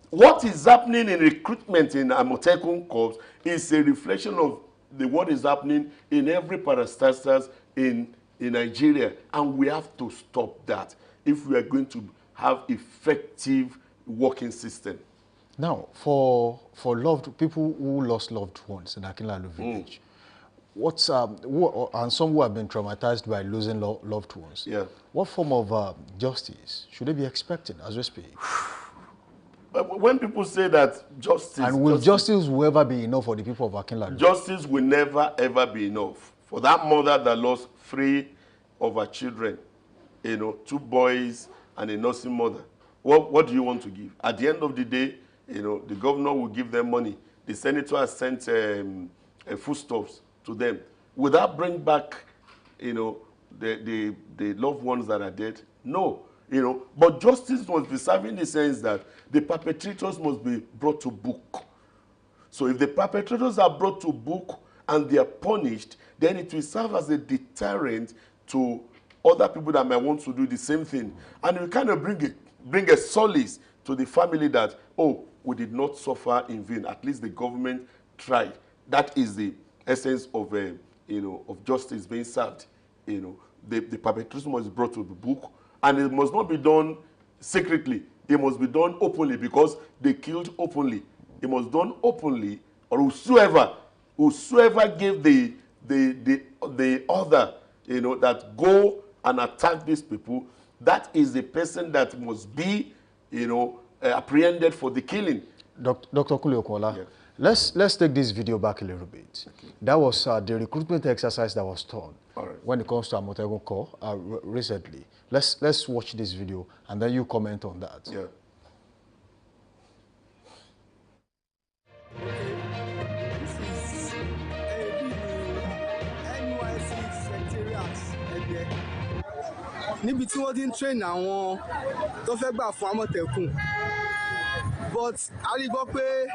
what is happening in recruitment in Amotekun Corps is a reflection of what is happening in every parastatus in Nigeria. And we have to stop that if we are going to have effective working system. Now, for people who lost loved ones in Akinlalo village, and some who have been traumatized by losing loved ones, yeah, what form of justice should they be expecting as we speak? When people say that justice... And will justice ever be enough for the people of Akinlalo? Justice will never, ever be enough. For that mother that lost 3 of her children, you know, 2 boys and a nursing mother, what do you want to give? At the end of the day, you know, the governor will give them money. The senator has sent foodstuffs to them. Will that bring back, you know, the loved ones that are dead? No. You know, but justice must be served in the sense that the perpetrators must be brought to book. So if the perpetrators are brought to book and they are punished, then it will serve as a deterrent to other people that might want to do the same thing. And we kind of bring a solace to the family that, oh, we did not suffer in vain. At least the government tried. That is the essence of, you know, of justice being served. You know, the perpetrators must be brought to the book. And it must not be done secretly. It must be done openly, because they killed openly. It must be done openly, or whosoever gave the order, you know, that go and attack these people, that is the person that must be, you know, apprehended for the killing. Dr. Kuliokola, yeah, let's take this video back a little bit. Okay. That was the recruitment exercise that was done when it comes to Amotekun Corps recently. Let's watch this video and then you comment on that. Yeah. This is NYC secretariat ẹgbẹ́ níbi tí wọ́n ti ń train àwọn tó fẹ́ gbà fún Àmọ̀tẹ́kùn, but a rí gbọ́ pé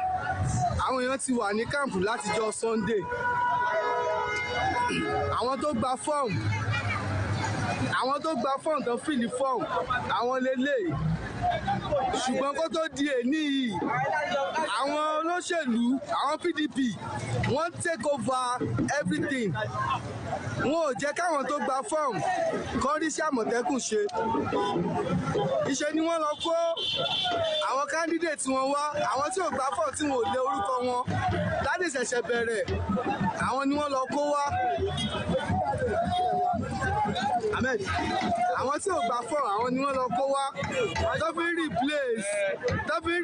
àwọn èèyàn ti wà ní káàmpù látijọ́ Sunday. Àwọn tó gba fọ́ọ̀mù tó fìlì fọ́ọ̀mù àwọn lélẹ́yìí ṣùgbọ́n kó tó di èní yìí àwọn olóṣèlú àwọn PDP wọ́n take over everything wọn ò jẹ́ káwọn tó gba fọ́ọ̀mù kọ́ rí sí Àmọ̀tẹ́kùn ṣe ìṣe ni wọ́n lọ kó àwọn candidate wọn wá àwọn tí ò gba fọ́ọ̀mù tí wọn ò lé orúkọ wọn láti ṣẹ̀ṣẹ̀ bẹ̀rẹ̀ àwọn ni wọ́n lọ kó wá Ahmed àwọn tí ò gbà fọ́ọ̀mù àwọn ni wọ́n lọ kó wá tó fi ń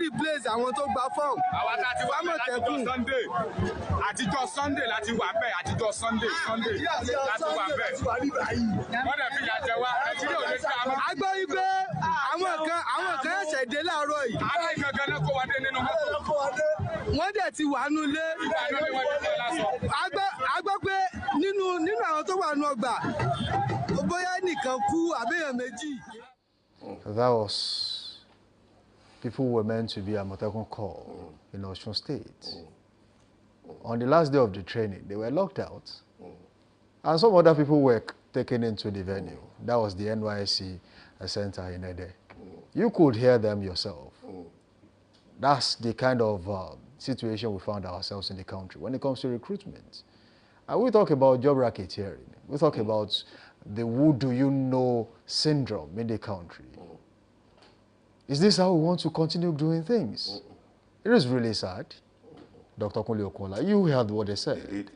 replace àwọn tó gbà fọ́ọ̀mù. àwa tá a ti wá bẹ́ẹ̀ àtijọ́ Sunday láti wà bẹ́ẹ̀ àtijọ́ Sunday láti wà bẹ́ẹ̀ wọ́n dẹ̀ fi yàjẹ́ wa ẹtí yóò lè fi àwọn. a gbọ́ wípé àwọn kan ẹ̀ṣẹ̀ dé láàárọ̀ yìí. àwọn gangan náà kó wa dé nínú mọ́tò. wọ́n dẹ̀ ti wà nú ilé. a gbọ́ pé nínú àwọn tó wà nú ọgbà bóyá nìkan kú àbẹ́yàn méjì. That was people who were meant to be a Àmọ̀tẹ́kùn Corps in Osun State. On the last day of the training, they were locked out. And some other people were taken into the venue. That was the NYSC center in Ede. You could hear them yourself. That's the kind of situation we found ourselves in the country when it comes to recruitment. And we talk about job racketeering. We talk about the who do you know syndrome in the country. Is this how we want to continue doing things? It is really sad. Dr. Kunle Okola, you heard what they said.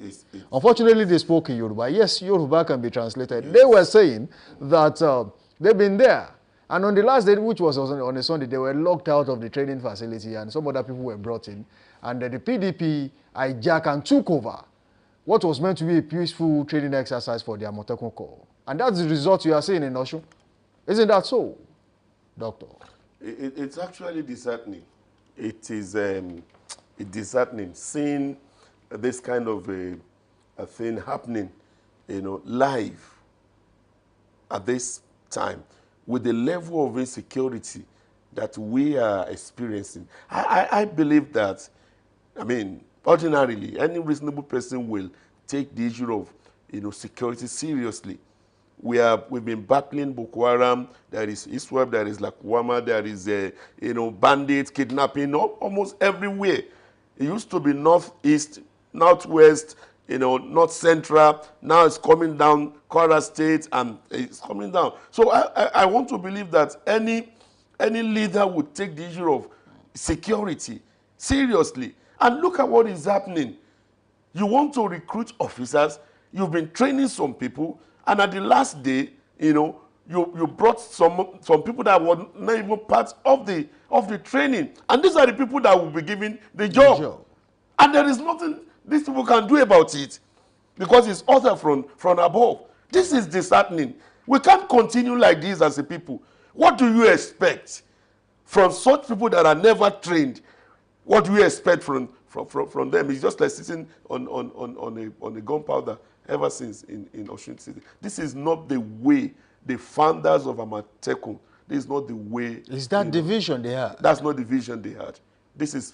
Unfortunately, they spoke in Yoruba. Yes, Yoruba can be translated. They were saying that they've been there. And on the last day, which was on a Sunday, they were locked out of the training facility and some other people were brought in. And the PDP hijacked and took over what was meant to be a peaceful training exercise for the Àmọ̀tẹ́kùn Corps. And that's the result you are seeing in Osun. Isn't that so, Doctor? It's actually disheartening. It is disheartening seeing this kind of a thing happening, live at this time with the level of insecurity that we are experiencing. I believe that, ordinarily, any reasonable person will take the issue of, security seriously. We've been battling Boko Haram. There is ISWAP, there is Lakwama, there is bandits, kidnapping, almost everywhere. It used to be northeast, northwest, north central. Now it's coming down Kwara State, and it's coming down. So I want to believe that any leader would take the issue of security seriously. And look at what is happening. You want to recruit officers. You've been training some people. And at the last day, you brought some people that were not even part of the training. And these are the people that will be given the job. And there is nothing these people can do about it because it's ordered from above. This is disheartening. We can't continue like this as a people. What do you expect from such people that are never trained? What do you expect from them? It's just like sitting on a gunpowder ever since in Osun City. This is not the way the founders of Àmọ̀tẹ́kùn. This is not the way. Is that division they had? That's not the vision they had. This is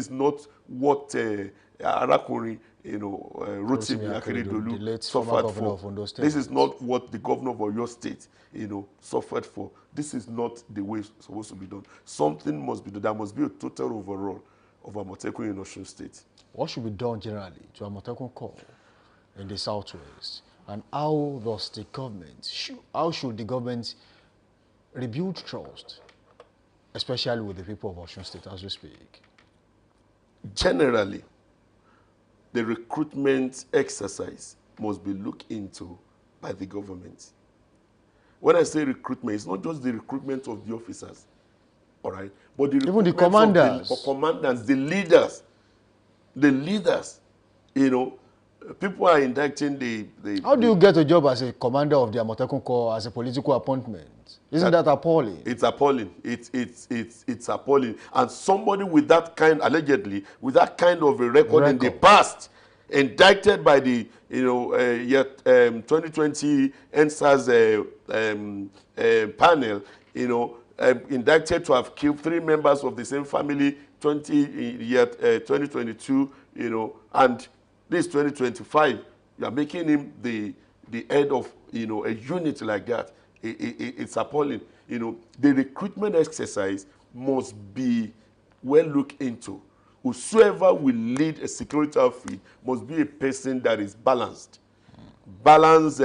not what Arakuri, Rotimi Akeredolu suffered for. This is not what the governor of Oyo State, suffered for. This is not the way it's supposed to be done. Something must be done. There must be a total overhaul of Àmọ̀tẹ́kùn in Osun State. What should be done generally to Àmọ̀tẹ́kùn Corps in the southwest, and how does the government, how should the government rebuild trust, especially with the people of Osun State as we speak? Generally, the recruitment exercise must be looked into by the government. When I say recruitment, it's not just the recruitment of the officers, all right, but the even the commanders, the leaders, people are inducting the How do you get a job as a commander of the Àmọ̀tẹ́kùn Corps as a political appointment? Isn't that appalling? It's appalling. It's appalling. And somebody with that kind, allegedly, with that kind of a record in the past, indicted by the 2020 NSAS panel, indicted to have killed 3 members of the same family 2022, and this 2025, you are making him the head of a unit like that. It's appalling. The recruitment exercise must be well looked into. Whosoever will lead a security outfit must be a person that is balanced. Balanced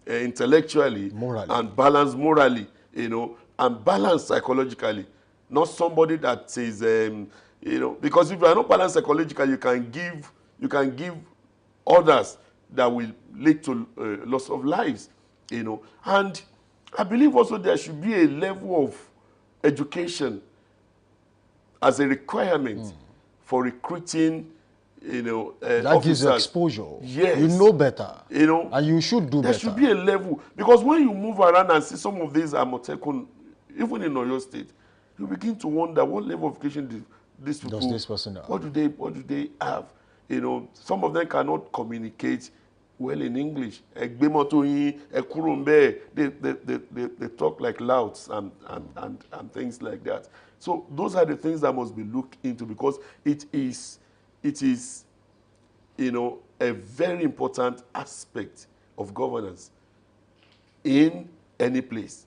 intellectually, morally, and balanced morally, you know, and balanced psychologically. Not somebody that is, you know, because if you are not balanced psychologically, you can give others that will lead to loss of lives, you know. And I believe also there should be a level of education as a requirement for recruiting, you know, that officers. gives you exposure. Yes. You know better. You know, and you should do there better. should be a level, because when you move around and see some of these Amotekun, even in Oyo State, you begin to wonder what level of education these people, does this person have? What do they have? You know, some of them cannot communicate well in English. They talk like louds and things like that. So those are the things that must be looked into, because it is, you know, a very important aspect of governance in any place.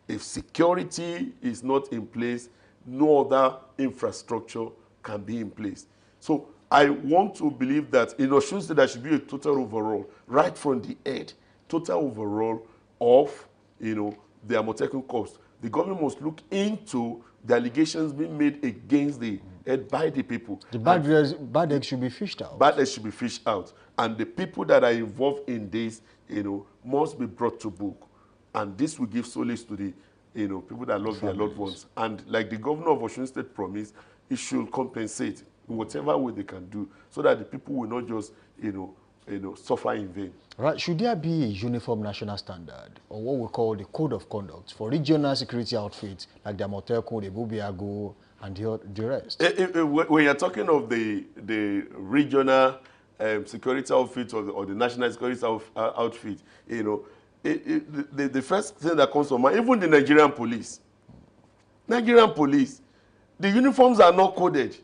If security is not in place, no other infrastructure can be in place. So I want to believe that in Osun State there should be a total overall, right from the head, total overall of, you know, the Amotekun Corps. The government must look into the allegations being made against the head by the people. The bad eggs should be fished out. Bad eggs should be fished out. And the people that are involved in this, you know, must be brought to book. And this will give solace to the, you know, people that love their loved ones. And like the governor of Osun State promised, he should compensate in whatever way they can do, so that the people will not just, you know, suffer in vain. Right. Should there be a uniform national standard, or what we call the code of conduct, for regional security outfits like the Amotekun, the Bubiago, and the rest? When you're talking of the regional security outfit or the national security outfit, you know, the first thing that comes to mind, even the Nigerian police, the uniforms are not coded.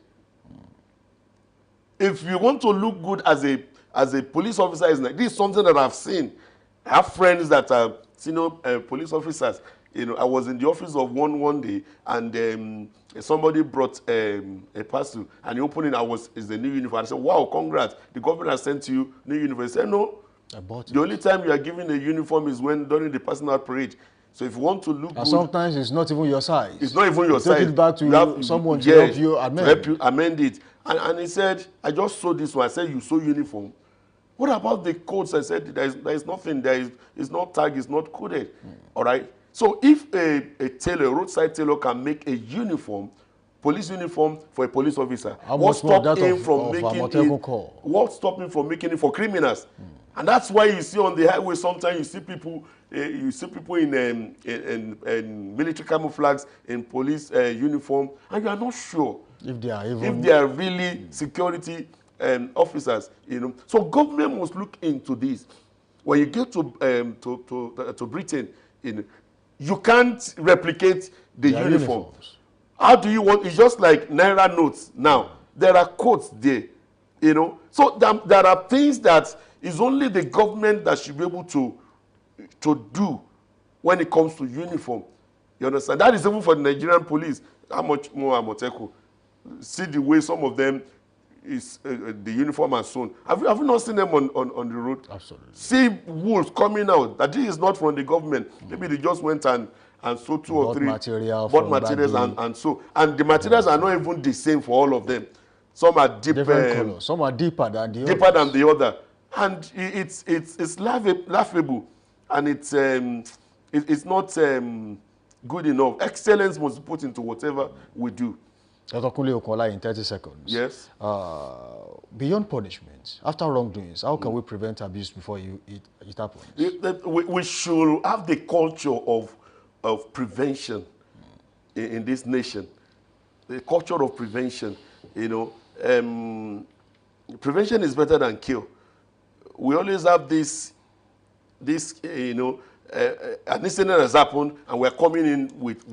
If you want to look good as a police officer, this is something that I've seen. I have friends that are senior police officers. You know, I was in the office of one day, and somebody brought a parcel, and he opened it. It's the new uniform. I said, "Wow, congrats! The government has sent you new uniform." He said, "No, I bought it. The only time you are given a uniform is when during the personal parade. So if you want to look good, sometimes it's not even your size. It's not even your size. Take it back to someone to help you amend. To help you amend it. And he said, "I just saw this one." I said, "You saw uniform. What about the codes?" I said, there is nothing. It's not tagged. It's not coded. All right. So if a tailor, a roadside tailor, can make a uniform, police uniform for a police officer, what stopped him from making it for criminals? And that's why you see on the highway sometimes you see people in military camouflage, in police uniform, and you are not sure if they are really security officers. You know, so government must look into this. When you get to Britain, you know, you can't replicate the uniform. Uniforms. How do you want? It's just like Naira notes now. There are codes there, you know. So there are things that is only the government that should be able to do when it comes to uniform. You understand? That is even for the Nigerian police. How much more Amotekun? See the way some of them is the uniform and so on. Have you not seen them on the road? Absolutely. See wolves coming out. That this is not from the government. Maybe they just went and so two or three bought materials and so, and the materials are not even the same for all of them. Some are different colors. Some are deeper than the deeper than the other, and it's laughable, and it's not good enough. Excellence must be put into whatever we do. Dr. Kunle Okola, in 30 seconds. Yes. Beyond punishment, after wrongdoings, how can we prevent abuse before it happens? We should have the culture of prevention in this nation. The culture of prevention. You know, prevention is better than cure. We always have this you know, an incident has happened and we're coming in with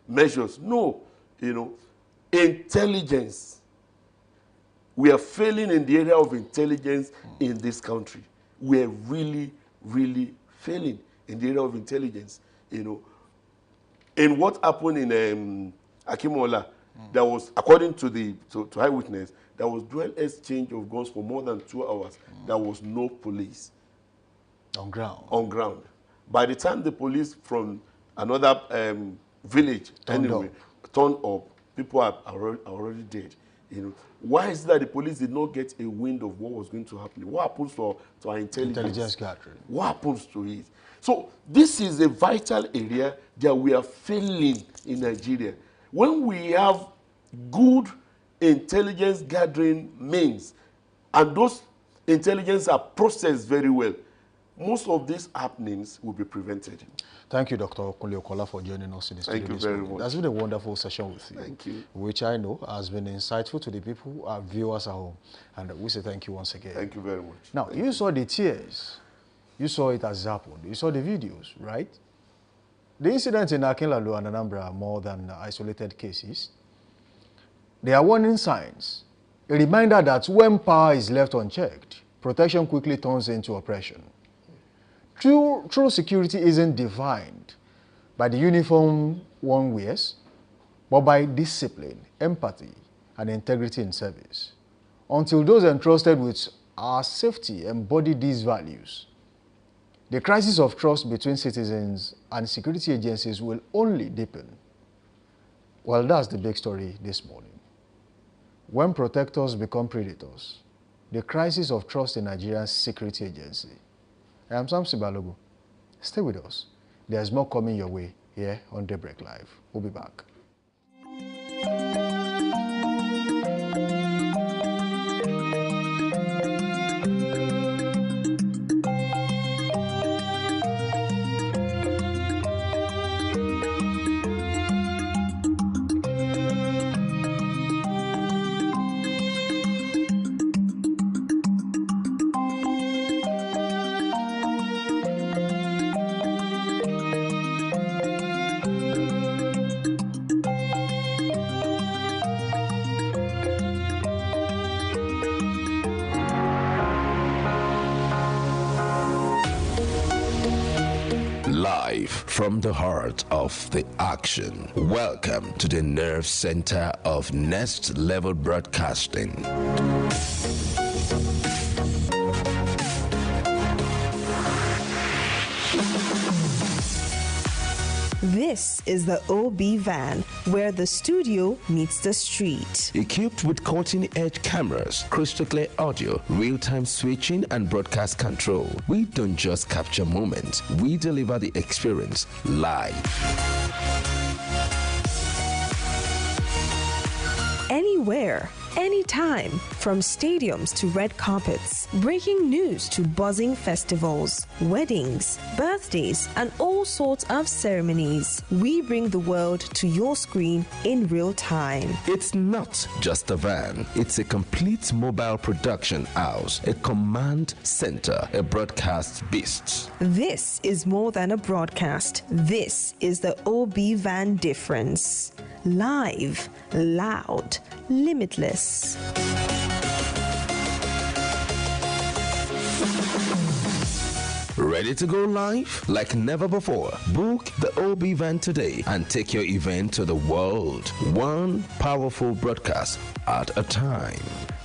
measures. No. You know, intelligence. We are failing in the area of intelligence in this country. We are really, really failing in the area of intelligence. You know, In what happened in Akimola, there was, according to the to eyewitness, there was dual exchange of guns for more than 2 hours. There was no police on ground. On ground. By the time the police from another village turned up, people are already dead. You know, why is it that the police did not get a wind of what was going to happen? What happens to our intelligence gathering? What happens to it? So this is a vital area that we are failing in Nigeria. When we have good intelligence gathering means, and those intelligence are processed very well, most of these happenings will be prevented. Thank you, Dr. Okunle Okola, for joining us in the studio. Thank you very much. That's been a wonderful session with you. Thank you. Which I know has been insightful to the people, our viewers at home. And we say thank you once again. Thank you very much. Now, you saw the tears. You saw it as happened. You saw the videos, right? The incidents in Akinlalo and Anambra are more than isolated cases. They are warning signs. A reminder that when power is left unchecked, protection quickly turns into oppression. True security isn't defined by the uniform one wears, but by discipline, empathy, and integrity in service. Until those entrusted with our safety embody these values, the crisis of trust between citizens and security agencies will only deepen. Well, that's the big story this morning. When protectors become predators, the crisis of trust in Nigeria's security agency. I am Samson Balogu. Stay with us. There's more coming your way here on Daybreak Live. We'll be back. Live from the heart of the action. Welcome to the nerve center of Next Level Broadcasting. This is the OB van, where the studio meets the street. Equipped with cutting-edge cameras, crystal clear audio, real-time switching, and broadcast control, we don't just capture moments, we deliver the experience live. Anywhere, anytime, from stadiums to red carpets, breaking news to buzzing festivals, weddings, birthdays, and all sorts of ceremonies. We bring the world to your screen in real time. It's not just a van, it's a complete mobile production house, a command center, a broadcast beast. This is more than a broadcast. This is the OB van difference. Live, loud, limitless. Ready to go live? Like never before, book the OB van today and take your event to the world. One powerful broadcast at a time.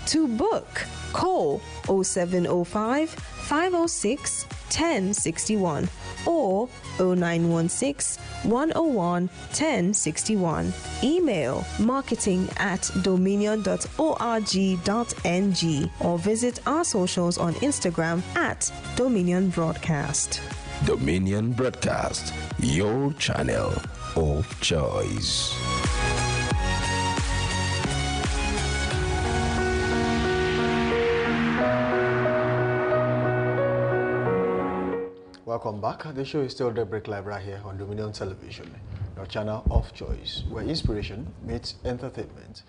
To book, call 0705 506 1061 or 0916 101 1061. Email marketing@dominion.org.ng or visit our socials on Instagram @Dominion Broadcast. Dominion Broadcast, your channel of choice. Welcome back. The show is still Daybreak Live right here on Dominion Television, your channel of choice, where inspiration meets entertainment.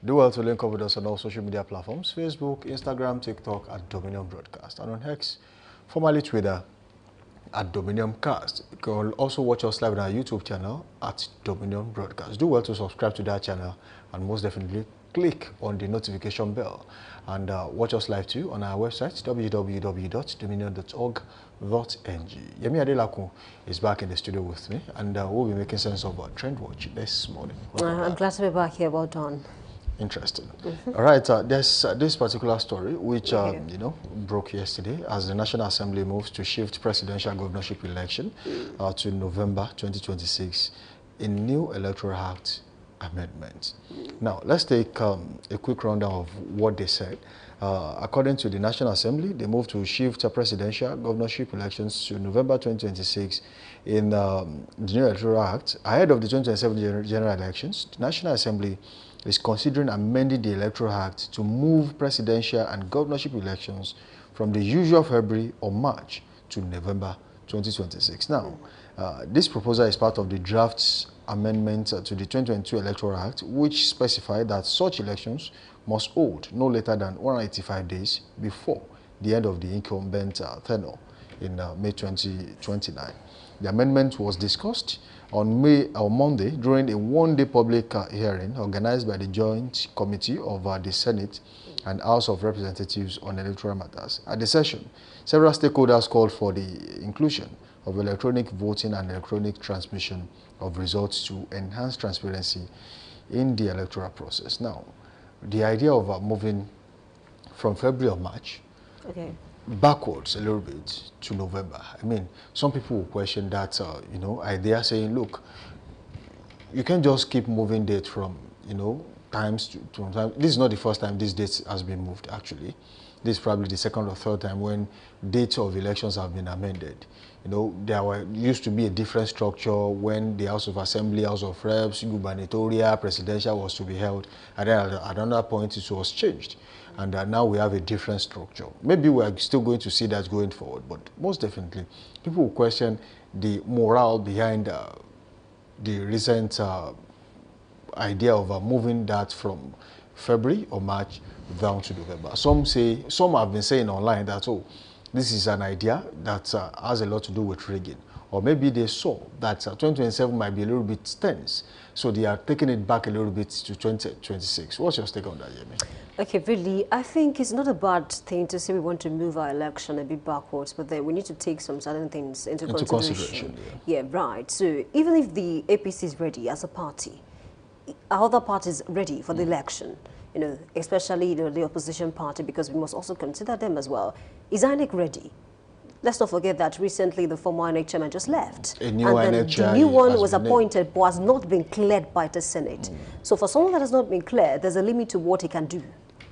Do well to link up with us on all social media platforms, Facebook, Instagram, TikTok at Dominion Broadcast, and on X, formerly Twitter, at Dominion Cast. You can also watch us live on our YouTube channel at Dominion Broadcast. Do well to subscribe to that channel and most definitely click on the notification bell and watch us live too on our website www.dominion.org.ng. Yemi Adelakun is back in the studio with me, and we'll be making sense of Trend Watch this morning. I'm glad to be back here. Well done. Interesting. All right, there's this particular story which you know, broke yesterday as the National Assembly moves to shift presidential governorship election to November 2026 in new Electoral Act amendment. Now, let's take a quick rundown of what they said. According to the National Assembly, they moved to shift presidential governorship elections to November 2026 in the new Electoral Act. Ahead of the 2027 general elections, the National Assembly is considering amending the Electoral Act to move presidential and governorship elections from the usual February or March to November 2026. Now, this proposal is part of the draft's amendment to the 2022 Electoral Act, which specified that such elections must hold no later than 185 days before the end of the incumbent tenure in May 2029. The amendment was discussed on Monday during a one-day public hearing organized by the Joint Committee of the Senate and House of Representatives on Electoral Matters. At the session, several stakeholders called for the inclusion of electronic voting and electronic transmission of results to enhance transparency in the electoral process. Now, the idea of moving from February or March backwards a little bit to November. I mean, some people will question that, you know, idea, saying, look, you can't just keep moving date from, you know, times to time. This is not the first time this date has been moved, actually. This is probably the second or third time when dates of elections have been amended. You know, there used to be a different structure when the House of Assembly, House of Reps, gubernatorial, presidential was to be held, and then at another point it was changed. And now we have a different structure. Maybe we are still going to see that going forward, but most definitely, people will question the morale behind the recent idea of moving that from February or March down to November. Some have been saying online that, oh, this is an idea that has a lot to do with rigging. Or maybe they saw that 2027 might be a little bit tense, so they are taking it back a little bit to 2026. What's your take on that, Yemi? Okay, really, I think it's not a bad thing to say we want to move our election a bit backwards, but then we need to take some certain things into consideration. Yeah, right. So even if the APC is ready as a party, are other parties ready for the election? You know, especially the opposition party, because we must also consider them as well. Is INEC ready? Let's not forget that recently the former INEC chairman just left. A new INEC chairman, the new one was appointed but has not been cleared by the Senate. So for someone that has not been cleared, there's a limit to what he can do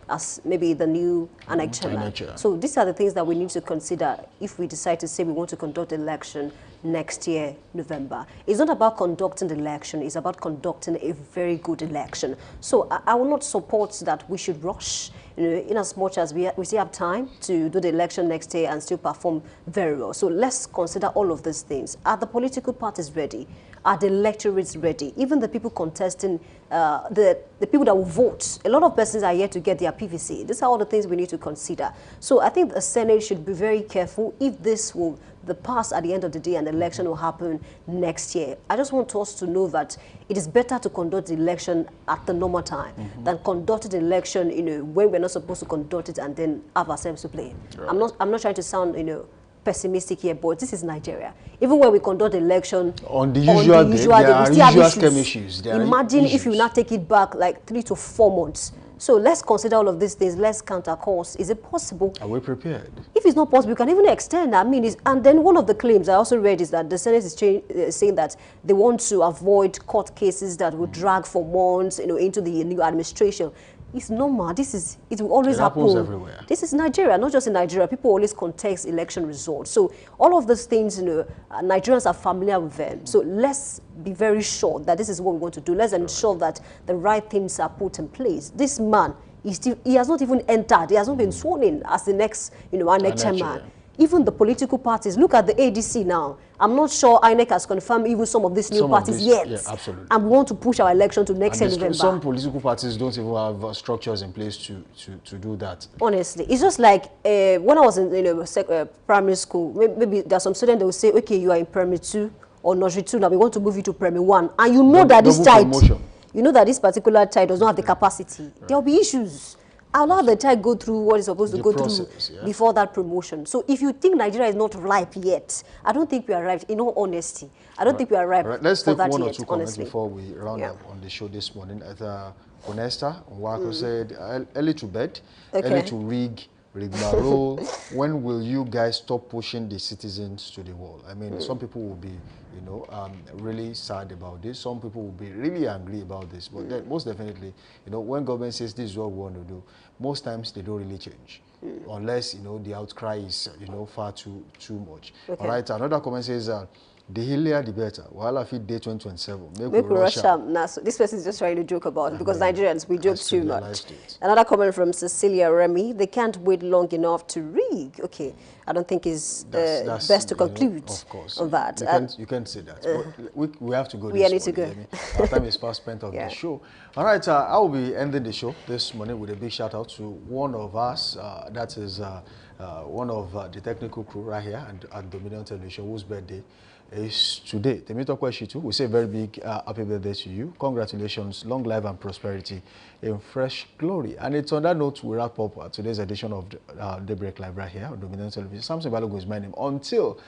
as maybe the new INEC chairman. So these are the things that we need to consider if we decide to say we want to conduct an election next year, November. It's not about conducting the election, it's about conducting a very good election. So I will not support that we should rush, you know, in as much as we still have time to do the election next year and still perform very well. So let's consider all of these things. Are the political parties ready? Are the electorates ready? Even the people contesting, the people that will vote, a lot of persons are yet to get their PVC. These are all the things we need to consider. So I think the Senate should be very careful if this will pass at the end of the day and the election will happen next year. I just want us to know that it is better to conduct the election at the normal time than conduct the election, you know, when we're not supposed to conduct it and then have ourselves to blame. Right. I'm not trying to sound, you know, pessimistic here, but this is Nigeria. Even when we conduct the election on the usual day, we still have issues. Imagine if you now take it back like 3 to 4 months. So let's consider all of these things. Let's counter course. Is it possible? Are we prepared? If it's not possible, we can even extend. I mean, and then one of the claims I also read is that the Senate is saying that they want to avoid court cases that would drag for months, you know, into the new administration. It's normal. It will always happen. Everywhere. This is Nigeria, not just in Nigeria. People always contest election results. So all of those things, you know, Nigerians are familiar with them. So let's be very sure that this is what we want to do. Let's ensure that the right things are put in place. This man, he has not even entered. He has not been sworn in as the next, you know, our next chairman. Even the political parties, look at the ADC now. I'm not sure INEC has confirmed even some of these new parties yet. Yeah, absolutely. And we want to push our election to next year November. Some political parties don't even have structures in place to do that. Honestly, it's just like when I was in primary school, maybe there's some students that will say, okay, you are in primary 2 or nursery 2 now, we want to move you to primary 1. And you know that this child, you know that this particular child does not have the capacity, right, there will be issues. Allow the child go through what is supposed to go through before that promotion. So if you think Nigeria is not ripe yet, I don't think we are ripe, in all honesty. I don't think we are ripe. Right. Let's for take that one or yet, two comments honestly, before we round up on the show this morning. Onesta Nwako said, early to bed, early to rigmarole. When will you guys stop pushing the citizens to the wall? I mean, some people will be, you know, really sad about this. Some people will be really angry about this. But then, most definitely, you know, when government says this is what we want to do, most times they don't really change. Unless, you know, the outcry is, you know, far too much. All right, another comment says, the earlier the better. While I feed day 2027. Make we rush up. Nah, so this person is just trying to joke about it because Nigerians, we joke too much. Another comment from Cecilia Remy. They can't wait long enough to rig. Okay, I don't think it's best to conclude on that. You can't say that. But we have to go. We need to go. Our time is fast spent on the show. All right, I will be ending the show this morning with a big shout out to one of us. That is one of the technical crew right here and Dominion Television, whose birthday is today. The Temitope Shitu, we say a very big happy birthday to you. Congratulations, long life and prosperity in fresh glory. And it's on that note we wrap up today's edition of Daybreak Live right here on Dominion Television. Samson Balogun is my name. Until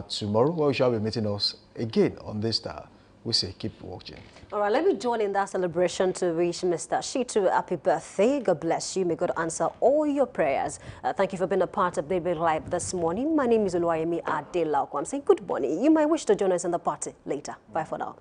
tomorrow, where we shall be meeting us again on this star. We say keep watching. All right, let me join in that celebration to wish Mr. Shitu a happy birthday. God bless you. May God answer all your prayers. Thank you for being a part of Daybreak Live this morning. My name is Oluwayemi Adelakwa. I'm saying good morning. You might wish to join us in the party later. Bye for now.